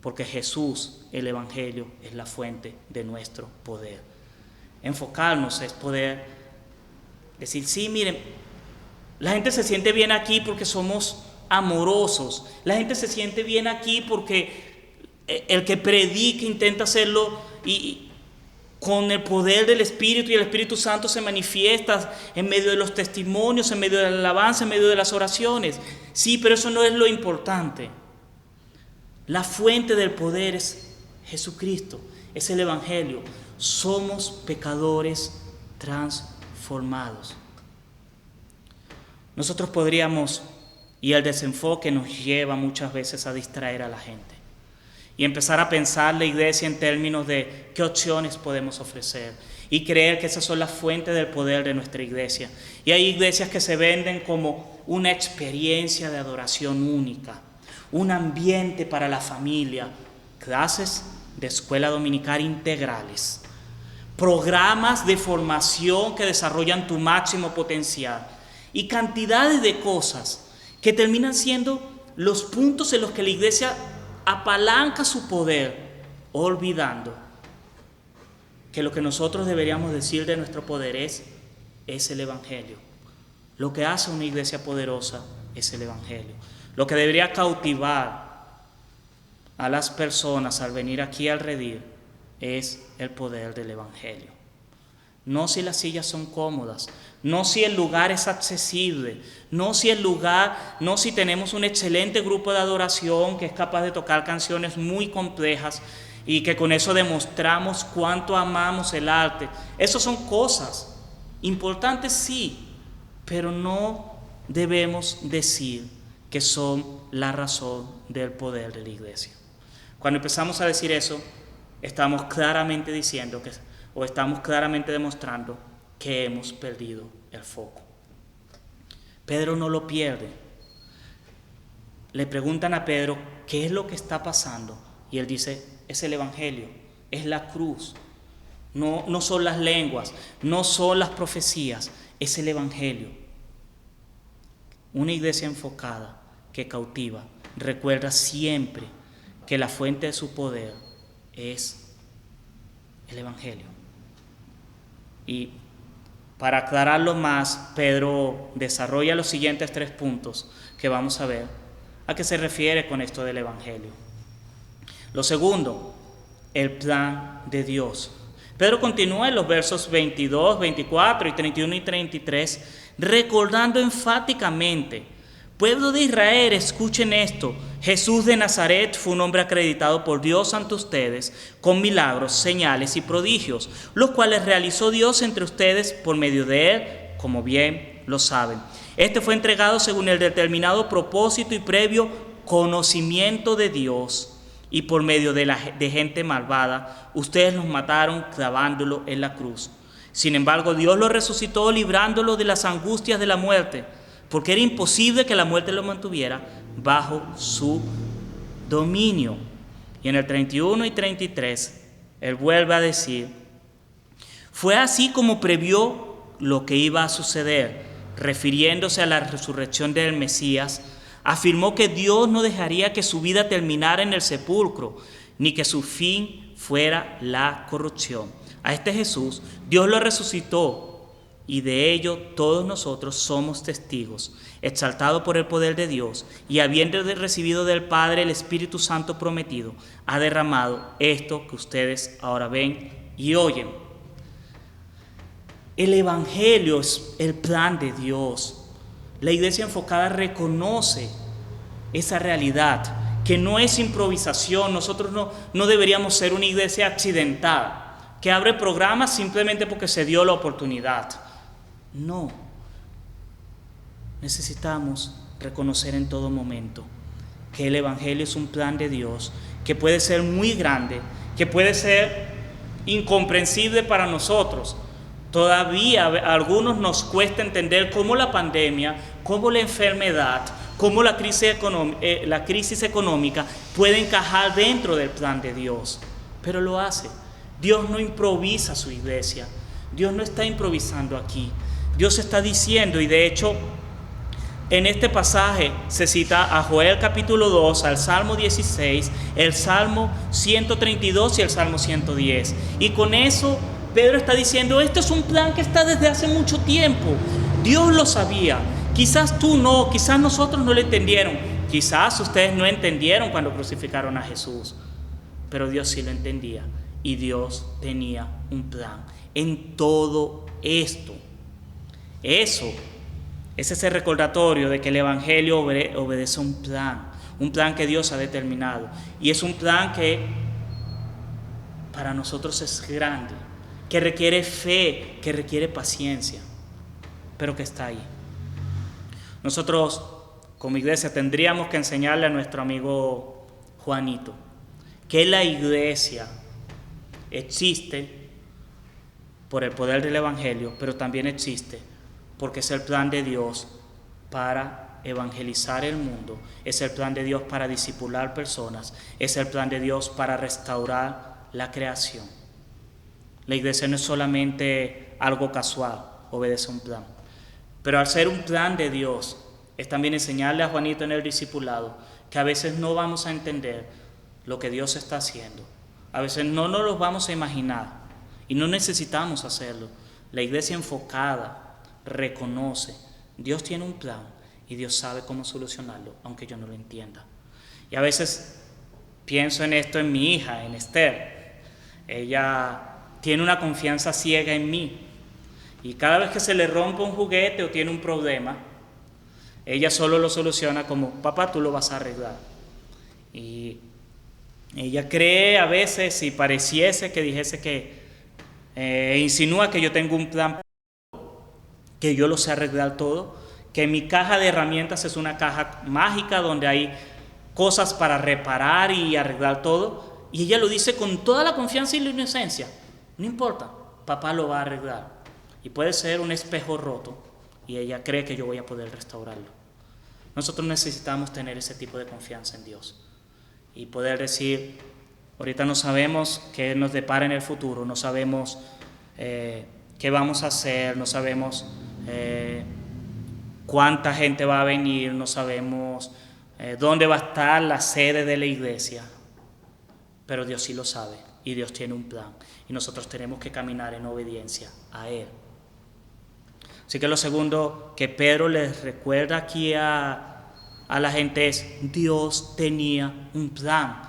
porque Jesús, el Evangelio, es la fuente de nuestro poder. Enfocarnos es poder decir, sí, miren, la gente se siente bien aquí porque somos amorosos, la gente se siente bien aquí porque el que predica intenta hacerlo y con el poder del Espíritu, y el Espíritu Santo se manifiesta en medio de los testimonios, en medio de la alabanza, en medio de las oraciones. Sí, pero eso no es lo importante. La fuente del poder es Jesucristo, es el Evangelio. Somos pecadores transformados. Nosotros podríamos, y el desenfoque nos lleva muchas veces a distraer a la gente y empezar a pensar la iglesia en términos de qué opciones podemos ofrecer y creer que esas son las fuentes del poder de nuestra iglesia. Y hay iglesias que se venden como una experiencia de adoración única, un ambiente para la familia, clases de escuela dominical integrales, programas de formación que desarrollan tu máximo potencial y cantidades de cosas que terminan siendo los puntos en los que la iglesia apalanca su poder, olvidando que lo que nosotros deberíamos decir de nuestro poder es el Evangelio. Lo que hace una iglesia poderosa es el Evangelio. Lo que debería cautivar a las personas al venir aquí al redil es el poder del Evangelio. No si las sillas son cómodas, no si el lugar es accesible, no si tenemos un excelente grupo de adoración que es capaz de tocar canciones muy complejas y que con eso demostramos cuánto amamos el arte. Esas son cosas importantes, sí, pero no debemos decir que son la razón del poder de la iglesia. Cuando empezamos a decir eso, estamos claramente diciendo o estamos claramente demostrando que hemos perdido el foco. Pedro no lo pierde. Le preguntan a Pedro qué es lo que está pasando y él dice, es el Evangelio, es la cruz, no son las lenguas, no son las profecías, es el Evangelio. Una iglesia enfocada que cautiva recuerda siempre que la fuente de su poder es el Evangelio. Y para aclararlo más, Pedro desarrolla los siguientes 3 puntos que vamos a ver a qué se refiere con esto del Evangelio. Lo segundo, el plan de Dios. Pedro continúa en los versos 22, 24 y 31 y 33 recordando enfáticamente: pueblo de Israel, escuchen esto. Jesús de Nazaret fue un hombre acreditado por Dios ante ustedes con milagros, señales y prodigios, los cuales realizó Dios entre ustedes por medio de él, como bien lo saben. Este fue entregado según el determinado propósito y previo conocimiento de Dios, y por medio de gente malvada, ustedes los mataron clavándolo en la cruz. Sin embargo, Dios lo resucitó librándolo de las angustias de la muerte, porque era imposible que la muerte lo mantuviera bajo su dominio. Y en el 31 y 33, él vuelve a decir: fue así como previó lo que iba a suceder, refiriéndose a la resurrección del Mesías. Afirmó que Dios no dejaría que su vida terminara en el sepulcro, ni que su fin fuera la corrupción. A este Jesús, Dios lo resucitó y de ello todos nosotros somos testigos, exaltado por el poder de Dios, y habiendo recibido del Padre el Espíritu Santo prometido, ha derramado esto que ustedes ahora ven y oyen. El Evangelio es el plan de Dios. La iglesia enfocada reconoce esa realidad, que no es improvisación. Nosotros no deberíamos ser una iglesia accidentada, que abre programas simplemente porque se dio la oportunidad. No. Necesitamos reconocer en todo momento que el Evangelio es un plan de Dios, que puede ser muy grande, que puede ser incomprensible para nosotros. Todavía a algunos nos cuesta entender cómo la pandemia, cómo la enfermedad, cómo la crisis económica puede encajar dentro del plan de Dios. Pero lo hace. Dios no improvisa su iglesia. Dios no está improvisando aquí. Dios está diciendo, y de hecho en este pasaje se cita a Joel capítulo 2, al Salmo 16, el Salmo 132 y el Salmo 110. Y con eso Pedro está diciendo, este es un plan que está desde hace mucho tiempo. Dios lo sabía. Quizás tú no, quizás nosotros no lo entendieron. Quizás ustedes no entendieron cuando crucificaron a Jesús. Pero Dios sí lo entendía. Y Dios tenía un plan en todo esto. Eso es ese recordatorio de que el Evangelio obedece a un plan que Dios ha determinado. Y es un plan que para nosotros es grande, que requiere fe, que requiere paciencia, pero que está ahí. Nosotros como iglesia tendríamos que enseñarle a nuestro amigo Juanito que la iglesia existe por el poder del Evangelio, pero también existe porque es el plan de Dios para evangelizar el mundo, es el plan de Dios para discipular personas, es el plan de Dios para restaurar la creación. La iglesia no es solamente algo casual, obedece a un plan. Pero al ser un plan de Dios, es también enseñarle a Juanito en el discipulado que a veces no vamos a entender lo que Dios está haciendo. A veces no nos lo vamos a imaginar y no necesitamos hacerlo. La iglesia enfocada reconoce, Dios tiene un plan y Dios sabe cómo solucionarlo, aunque yo no lo entienda. Y a veces pienso en esto en mi hija, en Esther. Ella tiene una confianza ciega en mí. Y cada vez que se le rompe un juguete o tiene un problema, ella solo lo soluciona como, papá, tú lo vas a arreglar. Y ella cree a veces, y pareciese que dijese que, insinúa que yo tengo un plan, que yo lo sé arreglar todo, que mi caja de herramientas es una caja mágica donde hay cosas para reparar y arreglar todo. Y ella lo dice con toda la confianza y la inocencia. No importa, papá lo va a arreglar. Y puede ser un espejo roto y ella cree que yo voy a poder restaurarlo. Nosotros necesitamos tener ese tipo de confianza en Dios y poder decir, ahorita no sabemos qué nos depara en el futuro, no sabemos qué vamos a hacer, no sabemos cuánta gente va a venir, no sabemos dónde va a estar la sede de la iglesia, pero Dios sí lo sabe y Dios tiene un plan y nosotros tenemos que caminar en obediencia a Él. Así que lo segundo que Pedro les recuerda aquí a la gente es, Dios tenía un plan.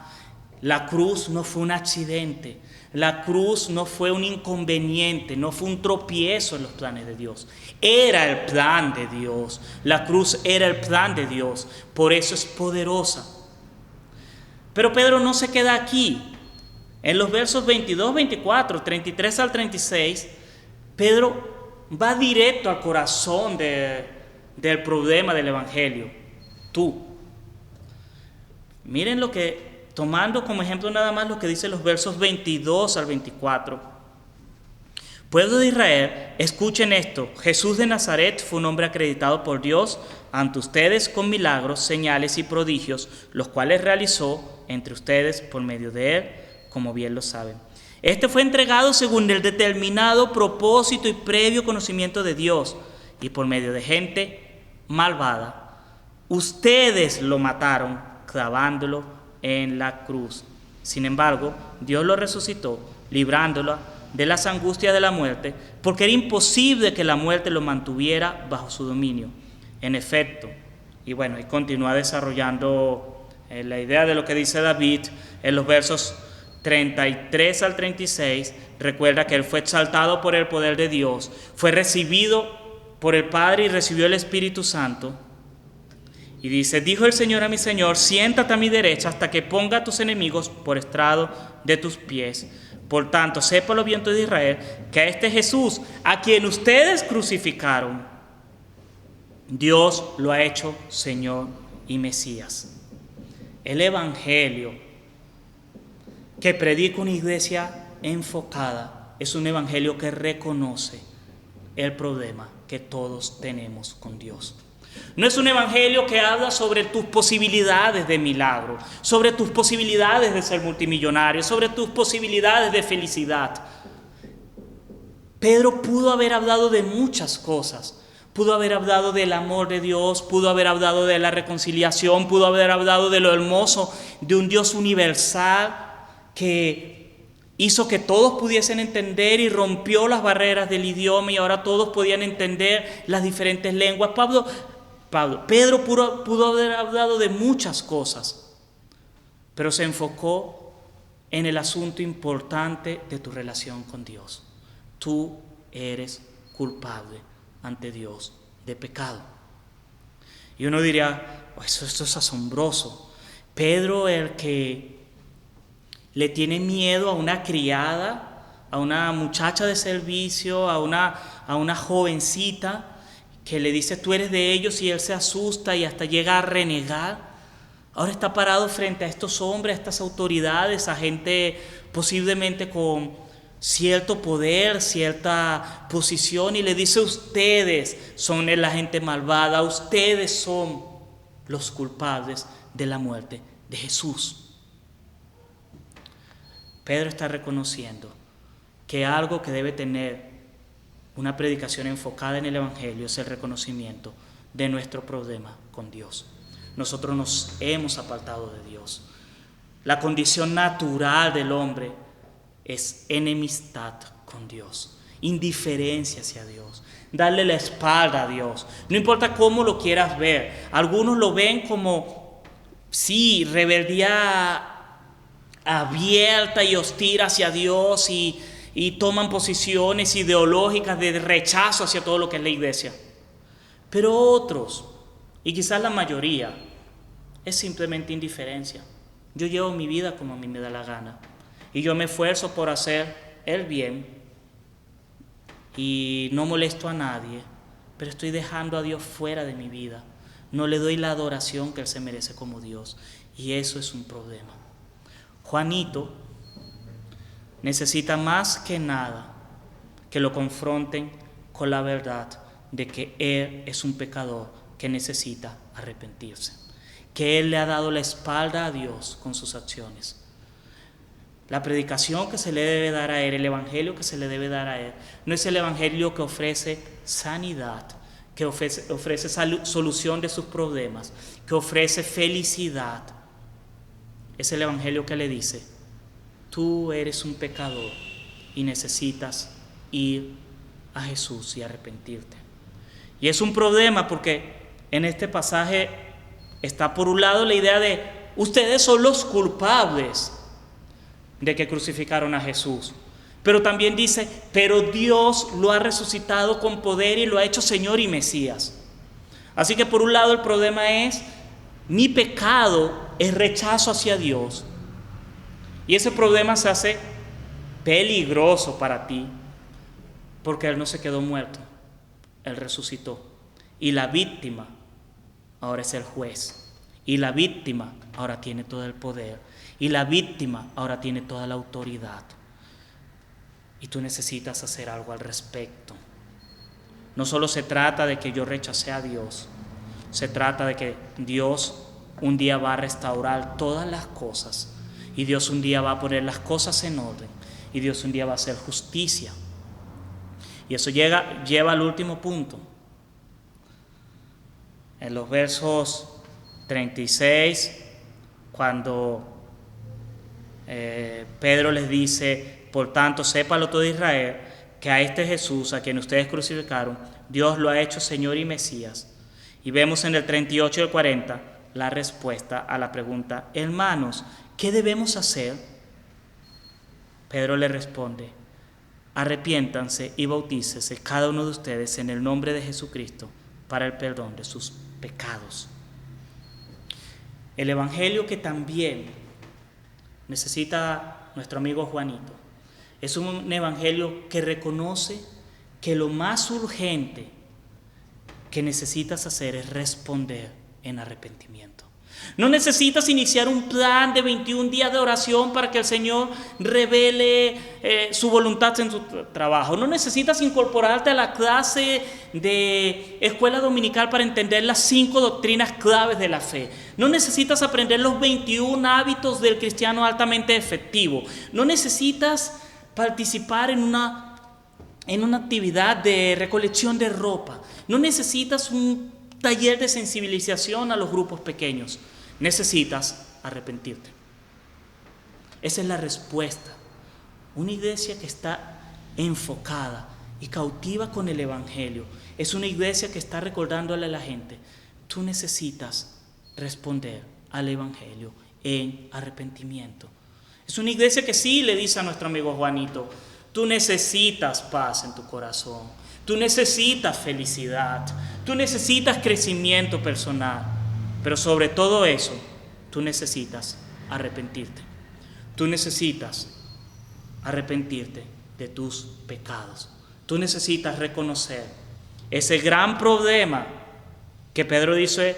La cruz no fue un accidente, la cruz no fue un inconveniente, no fue un tropiezo en los planes de Dios. Era el plan de Dios, la cruz era el plan de Dios, por eso es poderosa. Pero Pedro no se queda aquí. En los versos 22, 24, 33 al 36, Pedro va directo al corazón del problema del Evangelio. Tú. Miren lo que, tomando como ejemplo nada más lo que dice los versos 22 al 24. Pueblo de Israel, escuchen esto. Jesús de Nazaret fue un hombre acreditado por Dios ante ustedes con milagros, señales y prodigios, los cuales realizó entre ustedes por medio de él, como bien lo saben. Este fue entregado según el determinado propósito y previo conocimiento de Dios y por medio de gente malvada. Ustedes lo mataron clavándolo en la cruz. Sin embargo, Dios lo resucitó, librándolo de las angustias de la muerte, porque era imposible que la muerte lo mantuviera bajo su dominio. En efecto, y bueno, y continúa desarrollando la idea de lo que dice David en los versos 33 al 36, recuerda que él fue exaltado por el poder de Dios, fue recibido por el Padre y recibió el Espíritu Santo. Y dice, dijo el Señor a mi Señor, siéntate a mi derecha hasta que ponga a tus enemigos por estrado de tus pies. Por tanto, sepa los vientos de Israel que a este Jesús, a quien ustedes crucificaron, Dios lo ha hecho Señor y Mesías. El Evangelio que predica una iglesia enfocada es un evangelio que reconoce el problema que todos tenemos con Dios. No es un evangelio que habla sobre tus posibilidades de milagro, sobre tus posibilidades de ser multimillonario, sobre tus posibilidades de felicidad. Pedro pudo haber hablado de muchas cosas. Pudo haber hablado del amor de Dios, pudo haber hablado de la reconciliación, pudo haber hablado de lo hermoso de un Dios universal que hizo que todos pudiesen entender y rompió las barreras del idioma y ahora todos podían entender las diferentes lenguas. Pedro pudo haber hablado de muchas cosas, pero se enfocó en el asunto importante de tu relación con Dios. Tú eres culpable ante Dios de pecado. Y uno diría, esto es asombroso. Pedro, el que le tiene miedo a una criada, a una muchacha de servicio, a una jovencita, que le dice tú eres de ellos y él se asusta y hasta llega a renegar. Ahora está parado frente a estos hombres, a estas autoridades, a gente posiblemente con cierto poder, cierta posición y le dice ustedes son la gente malvada, ustedes son los culpables de la muerte de Jesús. Pedro está reconociendo que algo que debe tener una predicación enfocada en el Evangelio es el reconocimiento de nuestro problema con Dios. Nosotros nos hemos apartado de Dios. La condición natural del hombre es enemistad con Dios, indiferencia hacia Dios, darle la espalda a Dios. No importa cómo lo quieras ver. Algunos lo ven como, sí, rebeldía abierta y hostil hacia Dios y toman posiciones ideológicas de rechazo hacia todo lo que es la iglesia. Pero otros, y quizás la mayoría, es simplemente indiferencia. Yo llevo mi vida como a mí me da la gana y yo me esfuerzo por hacer el bien y no molesto a nadie, pero estoy dejando a Dios fuera de mi vida. No le doy la adoración que Él se merece como Dios y eso es un problema. Juanito necesita más que nada que lo confronten con la verdad de que él es un pecador que necesita arrepentirse, que él le ha dado la espalda a Dios con sus acciones. La predicación que se le debe dar a él, el evangelio que se le debe dar a él, no es el evangelio que ofrece sanidad, que ofrece solución de sus problemas, que ofrece felicidad. Es el evangelio que le dice: tú eres un pecador y necesitas ir a Jesús y arrepentirte. Y es un problema porque en este pasaje está por un lado la idea de ustedes son los culpables de que crucificaron a Jesús. Pero también dice, pero Dios lo ha resucitado con poder y lo ha hecho Señor y Mesías. Así que por un lado el problema es mi pecado, es rechazo hacia Dios. Y ese problema se hace peligroso para ti, porque Él no se quedó muerto, Él resucitó. Y la víctima ahora es el juez. Y la víctima ahora tiene todo el poder. Y la víctima ahora tiene toda la autoridad. Y tú necesitas hacer algo al respecto. No solo se trata de que yo rechacé a Dios, se trata de que Dios un día va a restaurar todas las cosas. Y Dios un día va a poner las cosas en orden. Y Dios un día va a hacer justicia. Y eso lleva al último punto. En los versos 36, cuando Pedro les dice, Por tanto, sépalo todo Israel, que a este Jesús, a quien ustedes crucificaron, Dios lo ha hecho Señor y Mesías. Y vemos en el 38 y el 40 la respuesta a la pregunta: hermanos, ¿qué debemos hacer? Pedro le responde: arrepiéntanse y bautícese cada uno de ustedes en el nombre de Jesucristo para el perdón de sus pecados. El evangelio que también necesita nuestro amigo Juanito es un evangelio que reconoce que lo más urgente que necesitas hacer es responder en arrepentimiento. No necesitas iniciar un plan de 21 días de oración para que el Señor revele su voluntad en tu trabajo. No necesitas incorporarte a la clase de escuela dominical para entender las 5 doctrinas claves de la fe. No necesitas aprender los 21 hábitos del cristiano altamente efectivo. No necesitas participar en una actividad de recolección de ropa. No necesitas un taller de sensibilización a los grupos pequeños. Necesitas arrepentirte. Esa es la respuesta. Una iglesia que está enfocada y cautiva con el evangelio es una iglesia que está recordándole a la gente: tú necesitas responder al evangelio en arrepentimiento. Es una iglesia que sí le dice a nuestro amigo Juanito: tú necesitas paz en tu corazón, tú necesitas felicidad, tú necesitas crecimiento personal. Pero sobre todo eso, tú necesitas arrepentirte. Tú necesitas arrepentirte de tus pecados. Tú necesitas reconocer ese gran problema que Pedro dice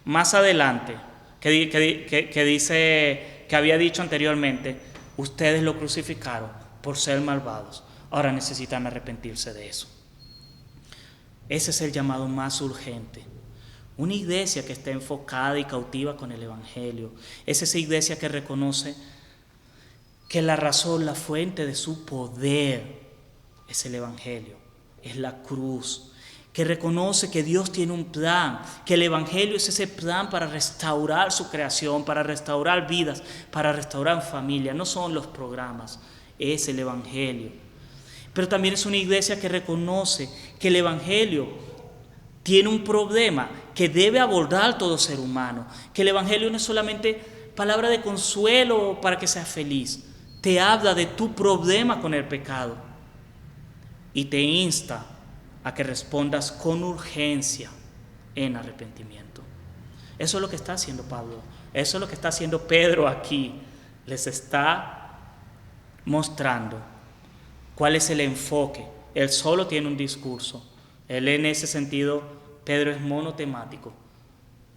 más adelante, que dice, que había dicho anteriormente: ustedes lo crucificaron por ser malvados. Ahora necesitan arrepentirse de eso. Ese es el llamado más urgente. Una iglesia que esté enfocada y cautiva con el evangelio es esa iglesia que reconoce que la razón, la fuente de su poder es el evangelio, es la cruz, que reconoce que Dios tiene un plan, que el evangelio es ese plan para restaurar su creación, para restaurar vidas, para restaurar familias. No son los programas, es el evangelio. Pero también es una iglesia que reconoce que el evangelio tiene un problema que debe abordar todo ser humano, que el evangelio no es solamente palabra de consuelo para que seas feliz, te habla de tu problema con el pecado y te insta a que respondas con urgencia en arrepentimiento. Eso es lo que está haciendo Pablo, eso es lo que está haciendo Pedro aquí. Les está mostrando cuál es el enfoque. Él solo tiene un discurso. Él, en ese sentido, Pedro es monotemático.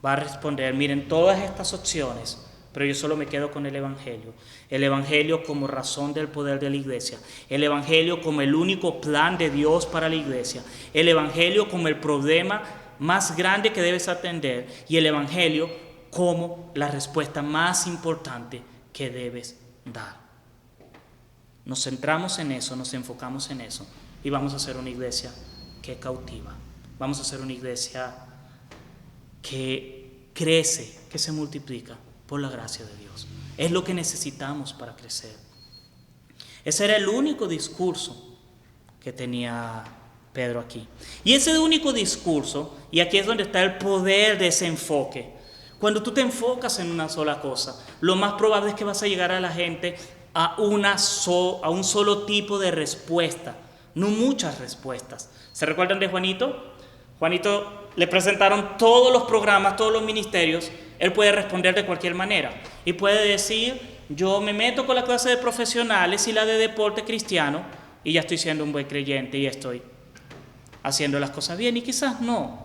Va a responder: miren todas estas opciones, pero yo solo me quedo con el evangelio. El evangelio como razón del poder de la iglesia. El evangelio como el único plan de Dios para la iglesia. El evangelio como el problema más grande que debes atender. Y el evangelio como la respuesta más importante que debes dar. Nos centramos en eso, nos enfocamos en eso y vamos a ser una iglesia que cautiva. Vamos a ser una iglesia que crece, que se multiplica por la gracia de Dios. Es lo que necesitamos para crecer. Ese era el único discurso que tenía Pedro aquí. Y ese único discurso, y aquí es donde está el poder de ese enfoque. Cuando tú te enfocas en una sola cosa, lo más probable es que vas a llegar a la gente a un solo tipo de respuesta, no muchas respuestas. ¿Se recuerdan de Juanito? Juanito le presentaron todos los programas, todos los ministerios. Él puede responder de cualquier manera y puede decir: yo me meto con la clase de profesionales y la de deporte cristiano y ya estoy siendo un buen creyente y estoy haciendo las cosas bien. Y quizás no.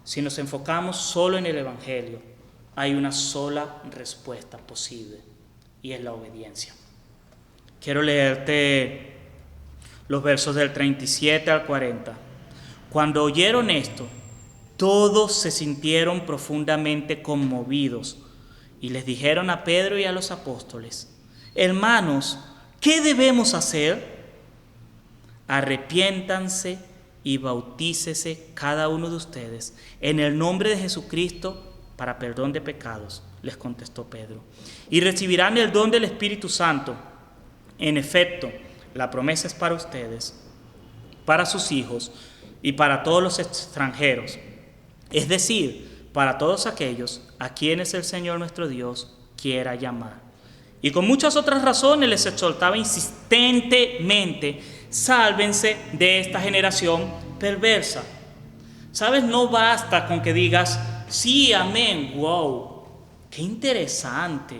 Si nos enfocamos solo en el evangelio, hay una sola respuesta posible y es la obediencia. Quiero leerte los versos del 37 al 40. Cuando oyeron esto, todos se sintieron profundamente conmovidos y les dijeron a Pedro y a los apóstoles: hermanos, ¿qué debemos hacer? Arrepiéntanse y bautícese cada uno de ustedes en el nombre de Jesucristo para perdón de pecados, les contestó Pedro, y recibirán el don del Espíritu Santo, En efecto, la promesa es para ustedes, para sus hijos y para todos los extranjeros, es decir, para todos aquellos a quienes el Señor nuestro Dios quiera llamar. Y con muchas otras razones les exhortaba insistentemente: sálvense de esta generación perversa. ¿Sabes? No basta con que digas, sí, amén, wow, qué interesante.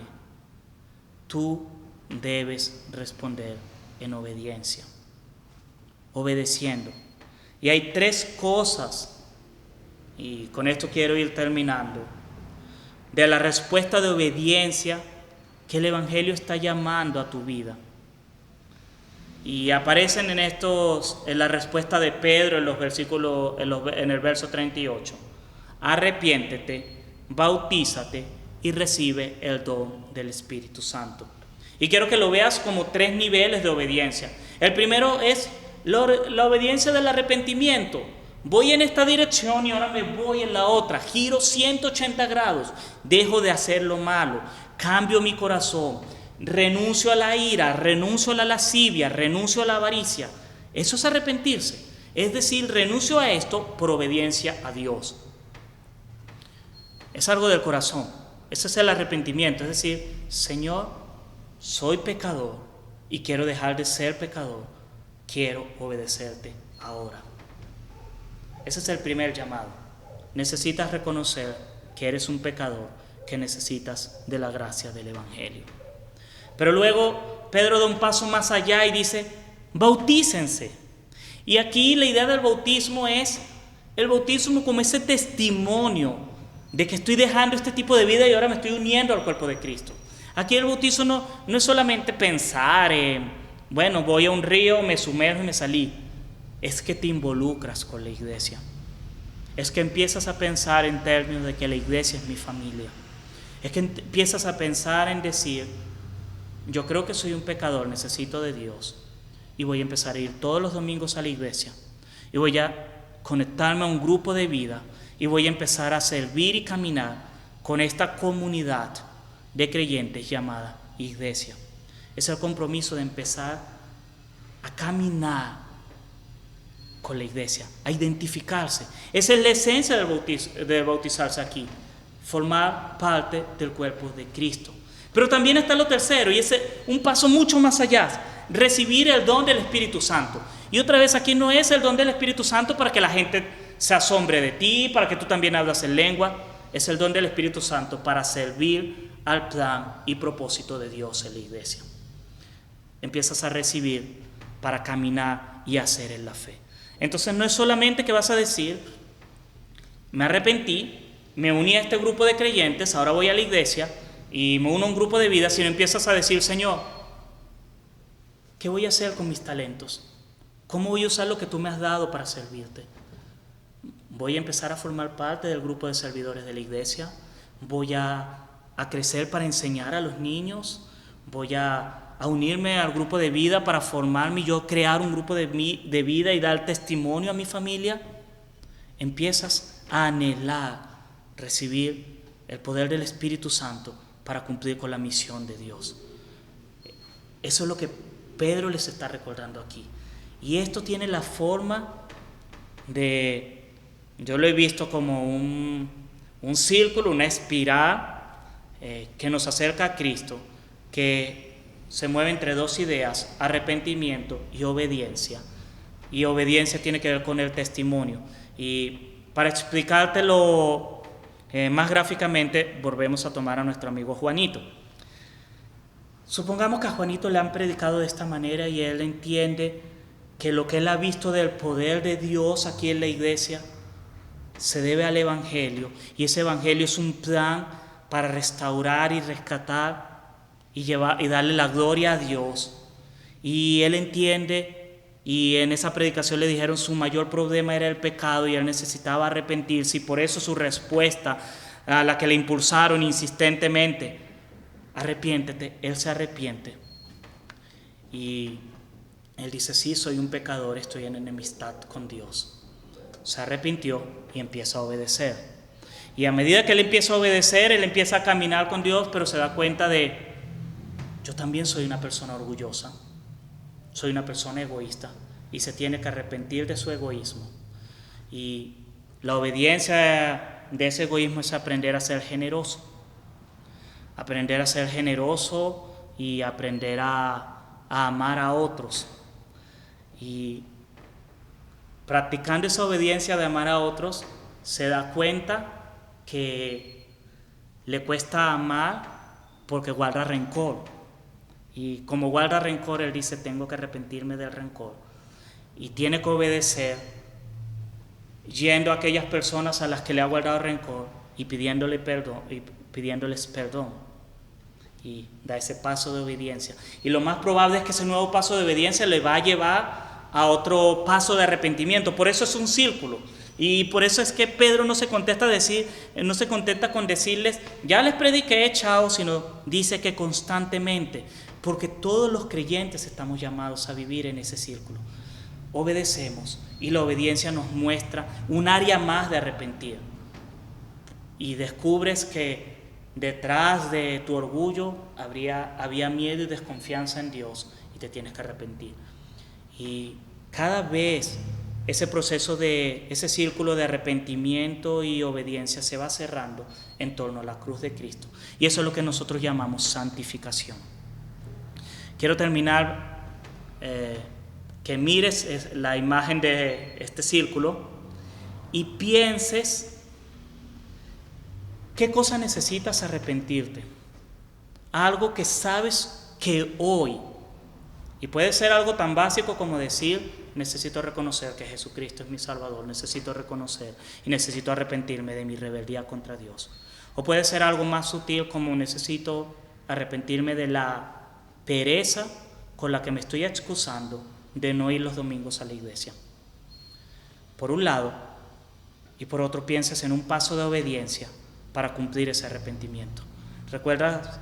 Tú debes responder en obediencia, obedeciendo. Y hay 3 cosas, y con esto quiero ir terminando, de la respuesta de obediencia que el Evangelio está llamando a tu vida. Y aparecen en la respuesta de Pedro en el verso 38. Arrepiéntete, bautízate y recibe el don del Espíritu Santo. Y quiero que lo veas como 3 niveles de obediencia. El primero es la obediencia del arrepentimiento. Voy en esta dirección y ahora me voy en la otra. Giro 180 grados. Dejo de hacer lo malo. Cambio mi corazón. Renuncio a la ira, renuncio a la lascivia, renuncio a la avaricia. Eso es arrepentirse. Es decir, renuncio a esto por obediencia a Dios. Es algo del corazón. Ese es el arrepentimiento. Es decir, Señor, soy pecador y quiero dejar de ser pecador. Quiero obedecerte ahora. Ese es el primer llamado. Necesitas reconocer que eres un pecador, que necesitas de la gracia del Evangelio. Pero luego Pedro da un paso más allá y dice, bautícense. Y aquí la idea del bautismo es el bautismo como ese testimonio de que estoy dejando este tipo de vida y ahora me estoy uniendo al cuerpo de Cristo. Aquí el bautismo no es solamente pensar, bueno, voy a un río, me sumerjo y me salí. Es que te involucras con la iglesia. Es que empiezas a pensar en términos de que la iglesia es mi familia. Es que empiezas a pensar en decir, yo creo que soy un pecador, necesito de Dios. Y voy a empezar a ir todos los domingos a la iglesia. Y voy a conectarme a un grupo de vida. Y voy a empezar a servir y caminar con esta comunidad de creyentes llamada iglesia. Es el compromiso de empezar a caminar con la iglesia, a identificarse. Esa es la esencia de bautizarse aquí, formar parte del cuerpo de Cristo. Pero también está lo tercero, y es un paso mucho más allá, recibir el don del Espíritu Santo. Y otra vez, aquí no es el don del Espíritu Santo para que la gente se asombre de ti, para que tú también hablas en lengua. Es el don del Espíritu Santo para servir al plan y propósito de Dios en la iglesia. Empiezas a recibir para caminar y hacer en la fe. Entonces no es solamente que vas a decir, me arrepentí, me uní a este grupo de creyentes, ahora voy a la iglesia y me uno a un grupo de vida, sino empiezas a decir, Señor, ¿qué voy a hacer con mis talentos? ¿Cómo voy a usar lo que tú me has dado para servirte? Voy a empezar a formar parte del grupo de servidores de la iglesia, voy a crecer para enseñar a los niños, voy a unirme al grupo de vida para formarme y yo crear un grupo de vida y dar testimonio a mi familia. Empiezas a anhelar recibir el poder del Espíritu Santo para cumplir con la misión de Dios. Eso es lo que Pedro les está recordando aquí. Y esto tiene la forma de, yo lo he visto como un círculo, una espiral que nos acerca a Cristo, que se mueve entre 2 ideas, arrepentimiento y obediencia. Y obediencia tiene que ver con el testimonio. Y para explicártelo más gráficamente, volvemos a tomar a nuestro amigo Juanito. Supongamos que a Juanito le han predicado de esta manera y él entiende que lo que él ha visto del poder de Dios aquí en la iglesia se debe al Evangelio. Y ese Evangelio es un plan para restaurar y rescatar y darle la gloria a Dios. Y él entiende, y en esa predicación le dijeron su mayor problema era el pecado y él necesitaba arrepentirse, y por eso su respuesta a la que le impulsaron insistentemente, arrepiéntete, él se arrepiente y él dice, sí, soy un pecador, estoy en enemistad con Dios. Se arrepintió y empieza a obedecer, y a medida que él empieza a obedecer, él empieza a caminar con Dios, pero se da cuenta de, yo también soy una persona orgullosa. soy una persona egoísta y se tiene que arrepentir de su egoísmo. Y la obediencia de ese egoísmo es aprender a ser generoso. Aprender a ser generoso y aprender a amar a otros. Y practicando esa obediencia de amar a otros, se da cuenta que le cuesta amar porque guarda rencor. Y como guarda rencor, él dice, tengo que arrepentirme del rencor. Y tiene que obedecer yendo a aquellas personas a las que le ha guardado rencor y pidiéndoles perdón. Y da ese paso de obediencia. Y lo más probable es que ese nuevo paso de obediencia le va a llevar a otro paso de arrepentimiento. Por eso es un círculo. Y por eso es que Pedro no se contenta con decirles, ya les prediqué, chao, sino dice que constantemente, porque todos los creyentes estamos llamados a vivir en ese círculo. Obedecemos y la obediencia nos muestra un área más de arrepentir. Y descubres que detrás de tu orgullo había miedo y desconfianza en Dios y te tienes que arrepentir. Y cada vez ese círculo de arrepentimiento y obediencia se va cerrando en torno a la cruz de Cristo. Y eso es lo que nosotros llamamos santificación. Quiero terminar que mires la imagen de este círculo y pienses qué cosa necesitas arrepentirte. Algo que sabes que hoy, y puede ser algo tan básico como decir, necesito reconocer que Jesucristo es mi Salvador, necesito reconocer y necesito arrepentirme de mi rebeldía contra Dios. O puede ser algo más sutil como necesito arrepentirme de la pereza con la que me estoy excusando de no ir los domingos a la iglesia. Por un lado, y por otro pienses en un paso de obediencia para cumplir ese arrepentimiento. Recuerda,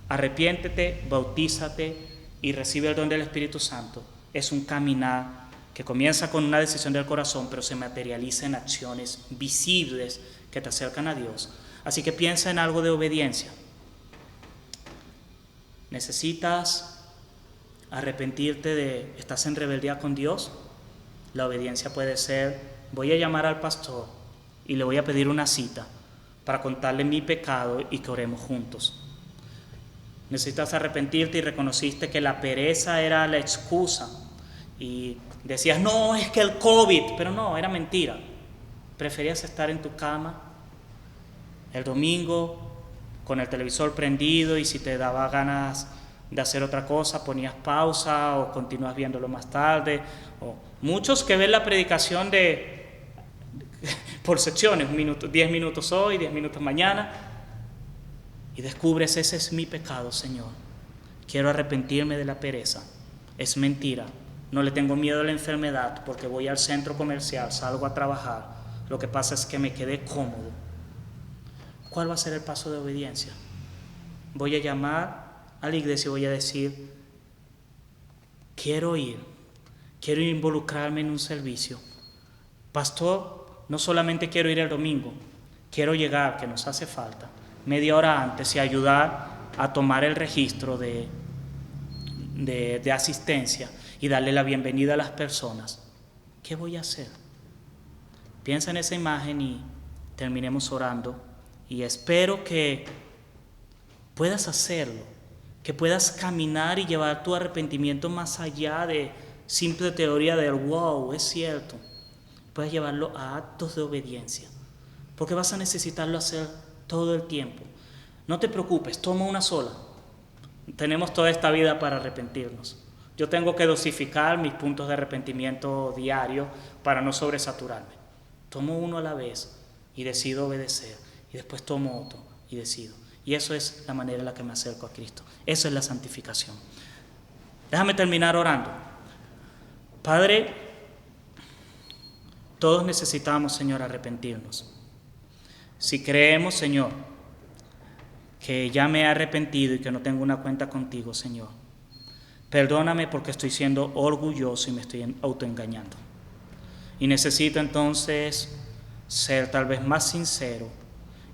arrepiéntete, bautízate y recibe el don del Espíritu Santo. Es un caminar que comienza con una decisión del corazón, pero se materializa en acciones visibles que te acercan a Dios. Así que piensa en algo de obediencia. Necesitas arrepentirte estás en rebeldía con Dios. La obediencia puede ser, voy a llamar al pastor y le voy a pedir una cita para contarle mi pecado y que oremos juntos. Necesitas arrepentirte y reconociste que la pereza era la excusa y decías, no, es que el COVID, pero no, era mentira. Preferías estar en tu cama el domingo con el televisor prendido y si te daba ganas de hacer otra cosa ponías pausa o continúas viéndolo más tarde. O muchos que ven la predicación por secciones, 10 minutos hoy, 10 minutos mañana, y descubres, ese es mi pecado, Señor. Quiero arrepentirme de la pereza. Es mentira. No le tengo miedo a la enfermedad porque voy al centro comercial, salgo a trabajar. Lo que pasa es que me quedé cómodo. ¿Cuál va a ser el paso de obediencia? Voy a llamar a la iglesia y voy a decir, quiero involucrarme en un servicio. Pastor, no solamente quiero ir el domingo, quiero llegar, que nos hace falta, media hora antes y ayudar a tomar el registro de asistencia y darle la bienvenida a las personas. ¿Qué voy a hacer? Piensa en esa imagen y terminemos orando. Y espero que puedas hacerlo, que puedas caminar y llevar tu arrepentimiento más allá de simple teoría del wow, es cierto. Puedes llevarlo a actos de obediencia, porque vas a necesitarlo hacer todo el tiempo. No te preocupes, toma una sola. Tenemos toda esta vida para arrepentirnos. Yo tengo que dosificar mis puntos de arrepentimiento diario para no sobresaturarme. Tomo uno a la vez y decido obedecer. Y después tomo otro y decido. Y eso es la manera en la que me acerco a Cristo. Eso es la santificación. Déjame terminar orando. Padre, todos necesitamos, Señor, arrepentirnos. Si creemos, Señor, que ya me he arrepentido y que no tengo una cuenta contigo, Señor, perdóname porque estoy siendo orgulloso y me estoy autoengañando. Y necesito entonces ser tal vez más sincero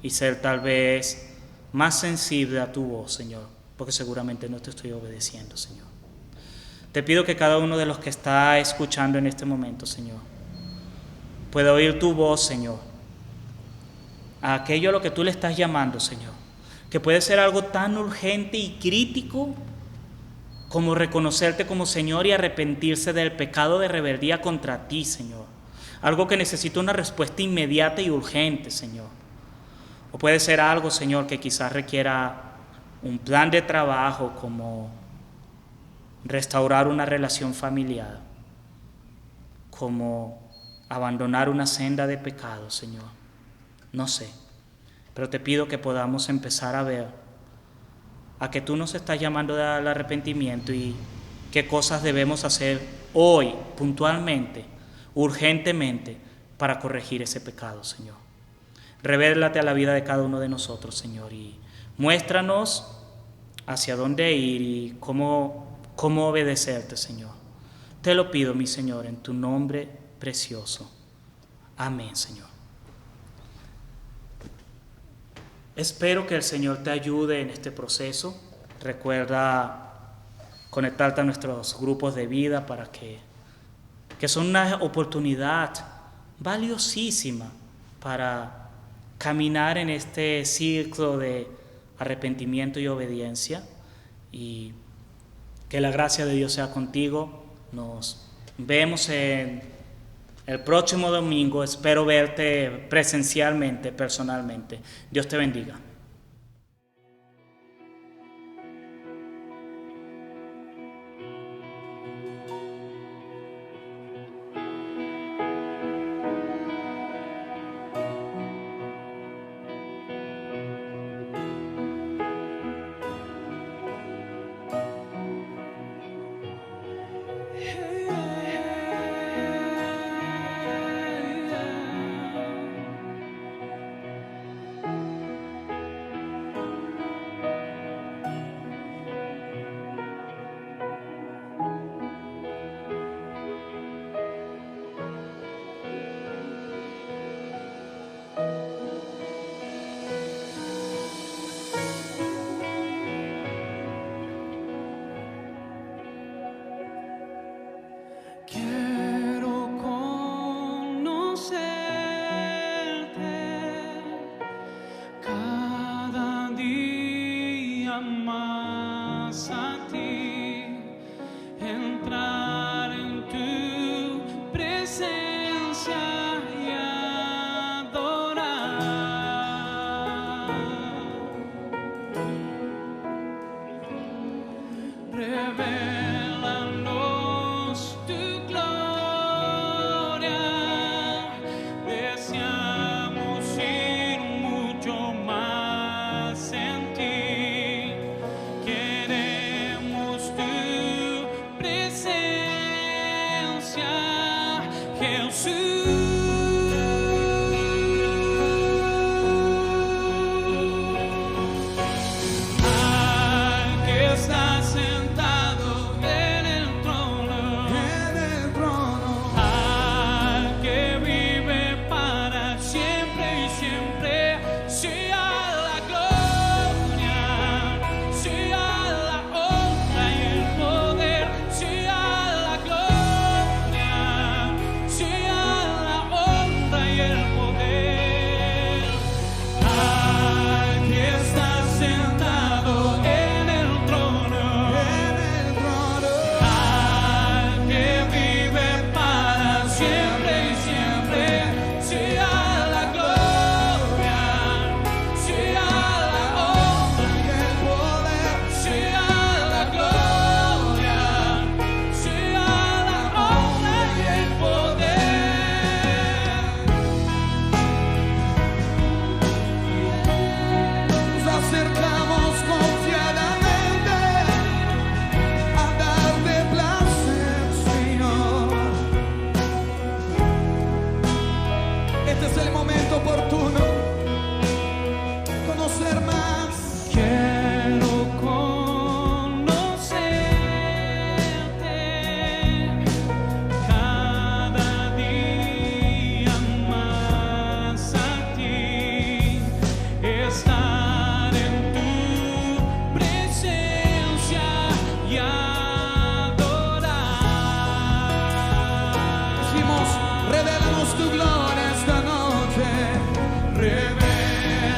y ser tal vez más sensible a tu voz, Señor, porque seguramente no te estoy obedeciendo, Señor. Te pido que cada uno de los que está escuchando en este momento, Señor, pueda oír tu voz, Señor, a aquello a lo que tú le estás llamando, Señor, que puede ser algo tan urgente y crítico como reconocerte como Señor y arrepentirse del pecado de rebeldía contra ti, Señor. Algo que necesita una respuesta inmediata y urgente, Señor. O puede ser algo, Señor, que quizás requiera un plan de trabajo, como restaurar una relación familiar, como abandonar una senda de pecado, Señor. No sé, pero te pido que podamos empezar a ver a que tú nos estás llamando al arrepentimiento y qué cosas debemos hacer hoy, puntualmente, urgentemente, para corregir ese pecado, Señor. Revélate a la vida de cada uno de nosotros, Señor, y muéstranos hacia dónde ir y cómo obedecerte, Señor. Te lo pido, mi Señor, en tu nombre precioso. Amén, Señor. Espero que el Señor te ayude en este proceso. Recuerda conectarte a nuestros grupos de vida para que son una oportunidad valiosísima para caminar en este ciclo de arrepentimiento y obediencia, y que la gracia de Dios sea contigo. Nos vemos en el próximo domingo. Espero verte presencialmente, personalmente. Dios te bendiga.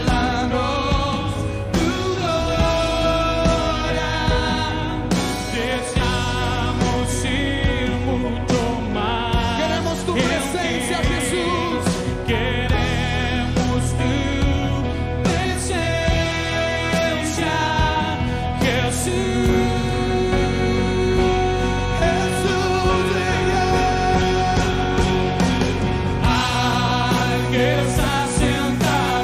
Revélanos tu gloria. Deseamos ir mucho más. Queremos tu presencia, Jesús. Queremos tu presencia, Jesús. Jesús, al que está sentado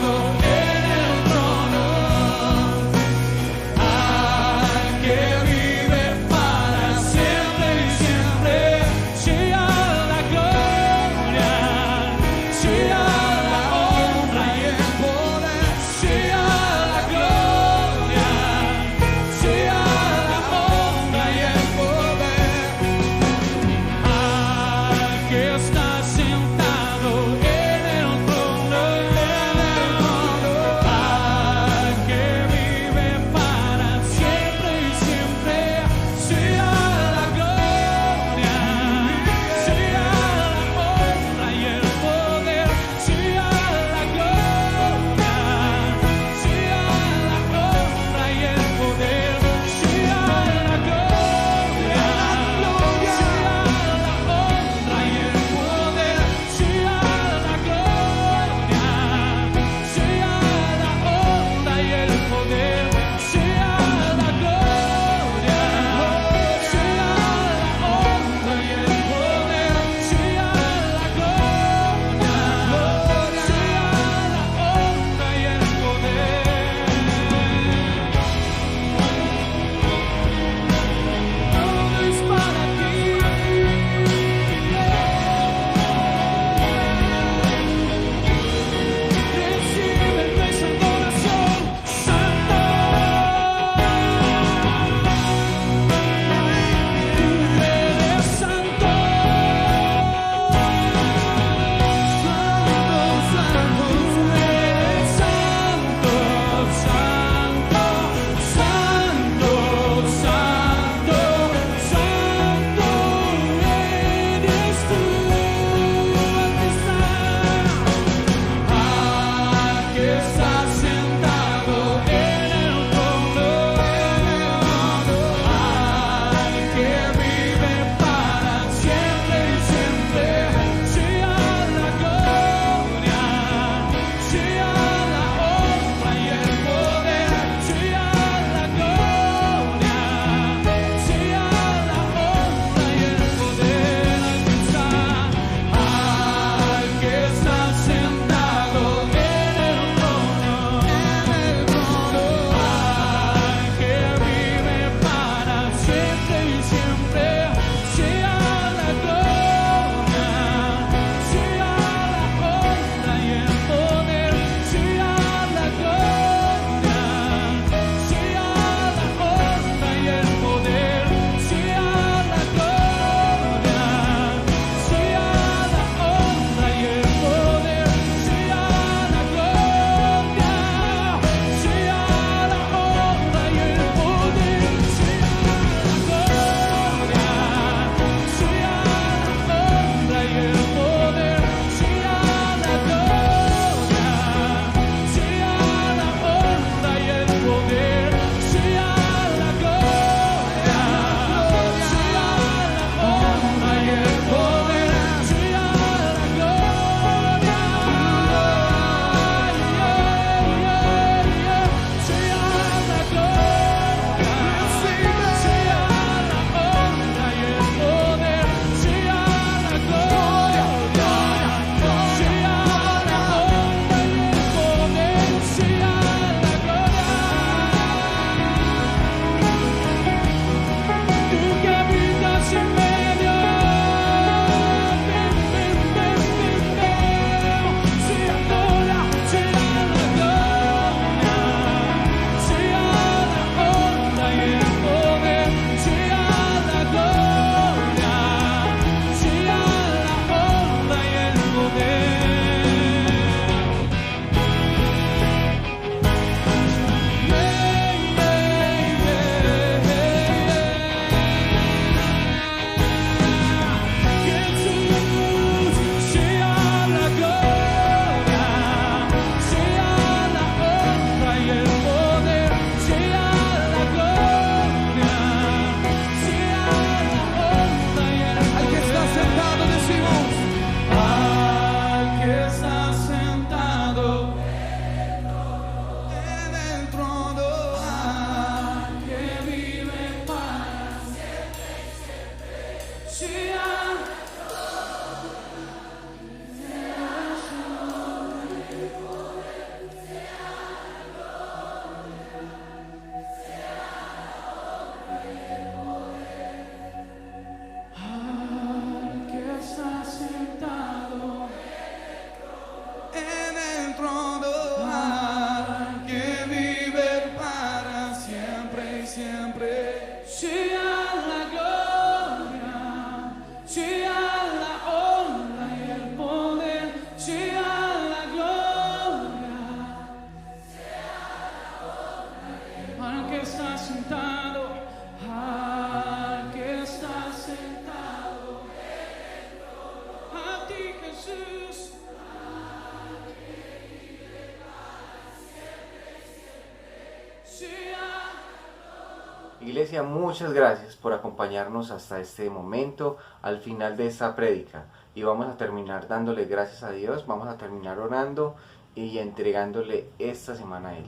Iglesia, muchas gracias por acompañarnos hasta este momento, al final de esta prédica. Y vamos a terminar dándole gracias a Dios, vamos a terminar orando y entregándole esta semana a Él.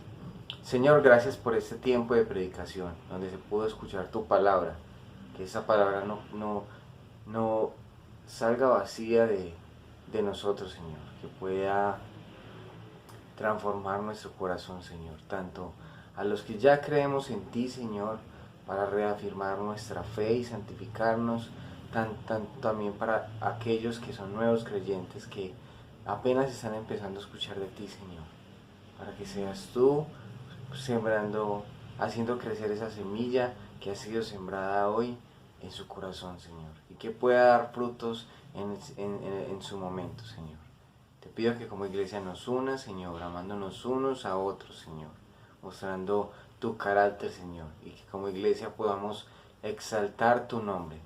Señor, gracias por este tiempo de predicación, donde se pudo escuchar tu palabra. Que esa palabra no salga vacía de nosotros, Señor. Que pueda transformar nuestro corazón, Señor. Tanto a los que ya creemos en ti, Señor, para reafirmar nuestra fe y santificarnos, también para aquellos que son nuevos creyentes que apenas están empezando a escuchar de ti, Señor, para que seas tú sembrando, haciendo crecer esa semilla que ha sido sembrada hoy en su corazón, Señor, y que pueda dar frutos en su momento, Señor. Te pido que como iglesia nos unas, Señor, amándonos unos a otros, Señor, mostrando tu carácter, Señor, y que como iglesia podamos exaltar tu nombre.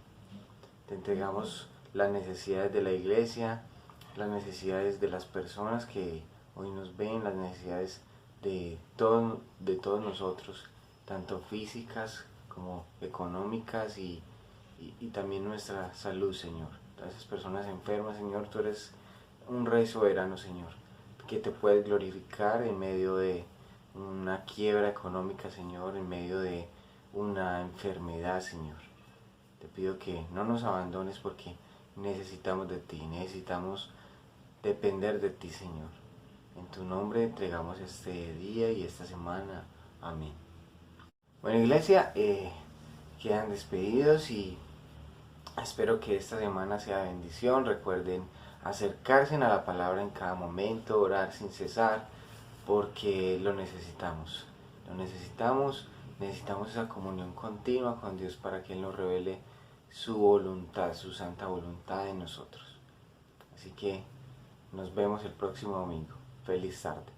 Te entregamos las necesidades de la iglesia, las necesidades de las personas que hoy nos ven, las necesidades de todos nosotros, tanto físicas como económicas y también nuestra salud, Señor. Todas esas personas enfermas, Señor, tú eres un Rey soberano, Señor, que te puedes glorificar en medio de una quiebra económica, Señor, en medio de una enfermedad, Señor. Te pido que no nos abandones porque necesitamos de ti, necesitamos depender de ti, Señor. En tu nombre entregamos este día y esta semana. Amén. Bueno, iglesia, quedan despedidos y espero que esta semana sea de bendición. Recuerden acercarse a la palabra en cada momento, orar sin cesar, porque lo necesitamos. Necesitamos esa comunión continua con Dios para que Él nos revele su voluntad, su santa voluntad en nosotros. Así que nos vemos el próximo domingo. Feliz tarde.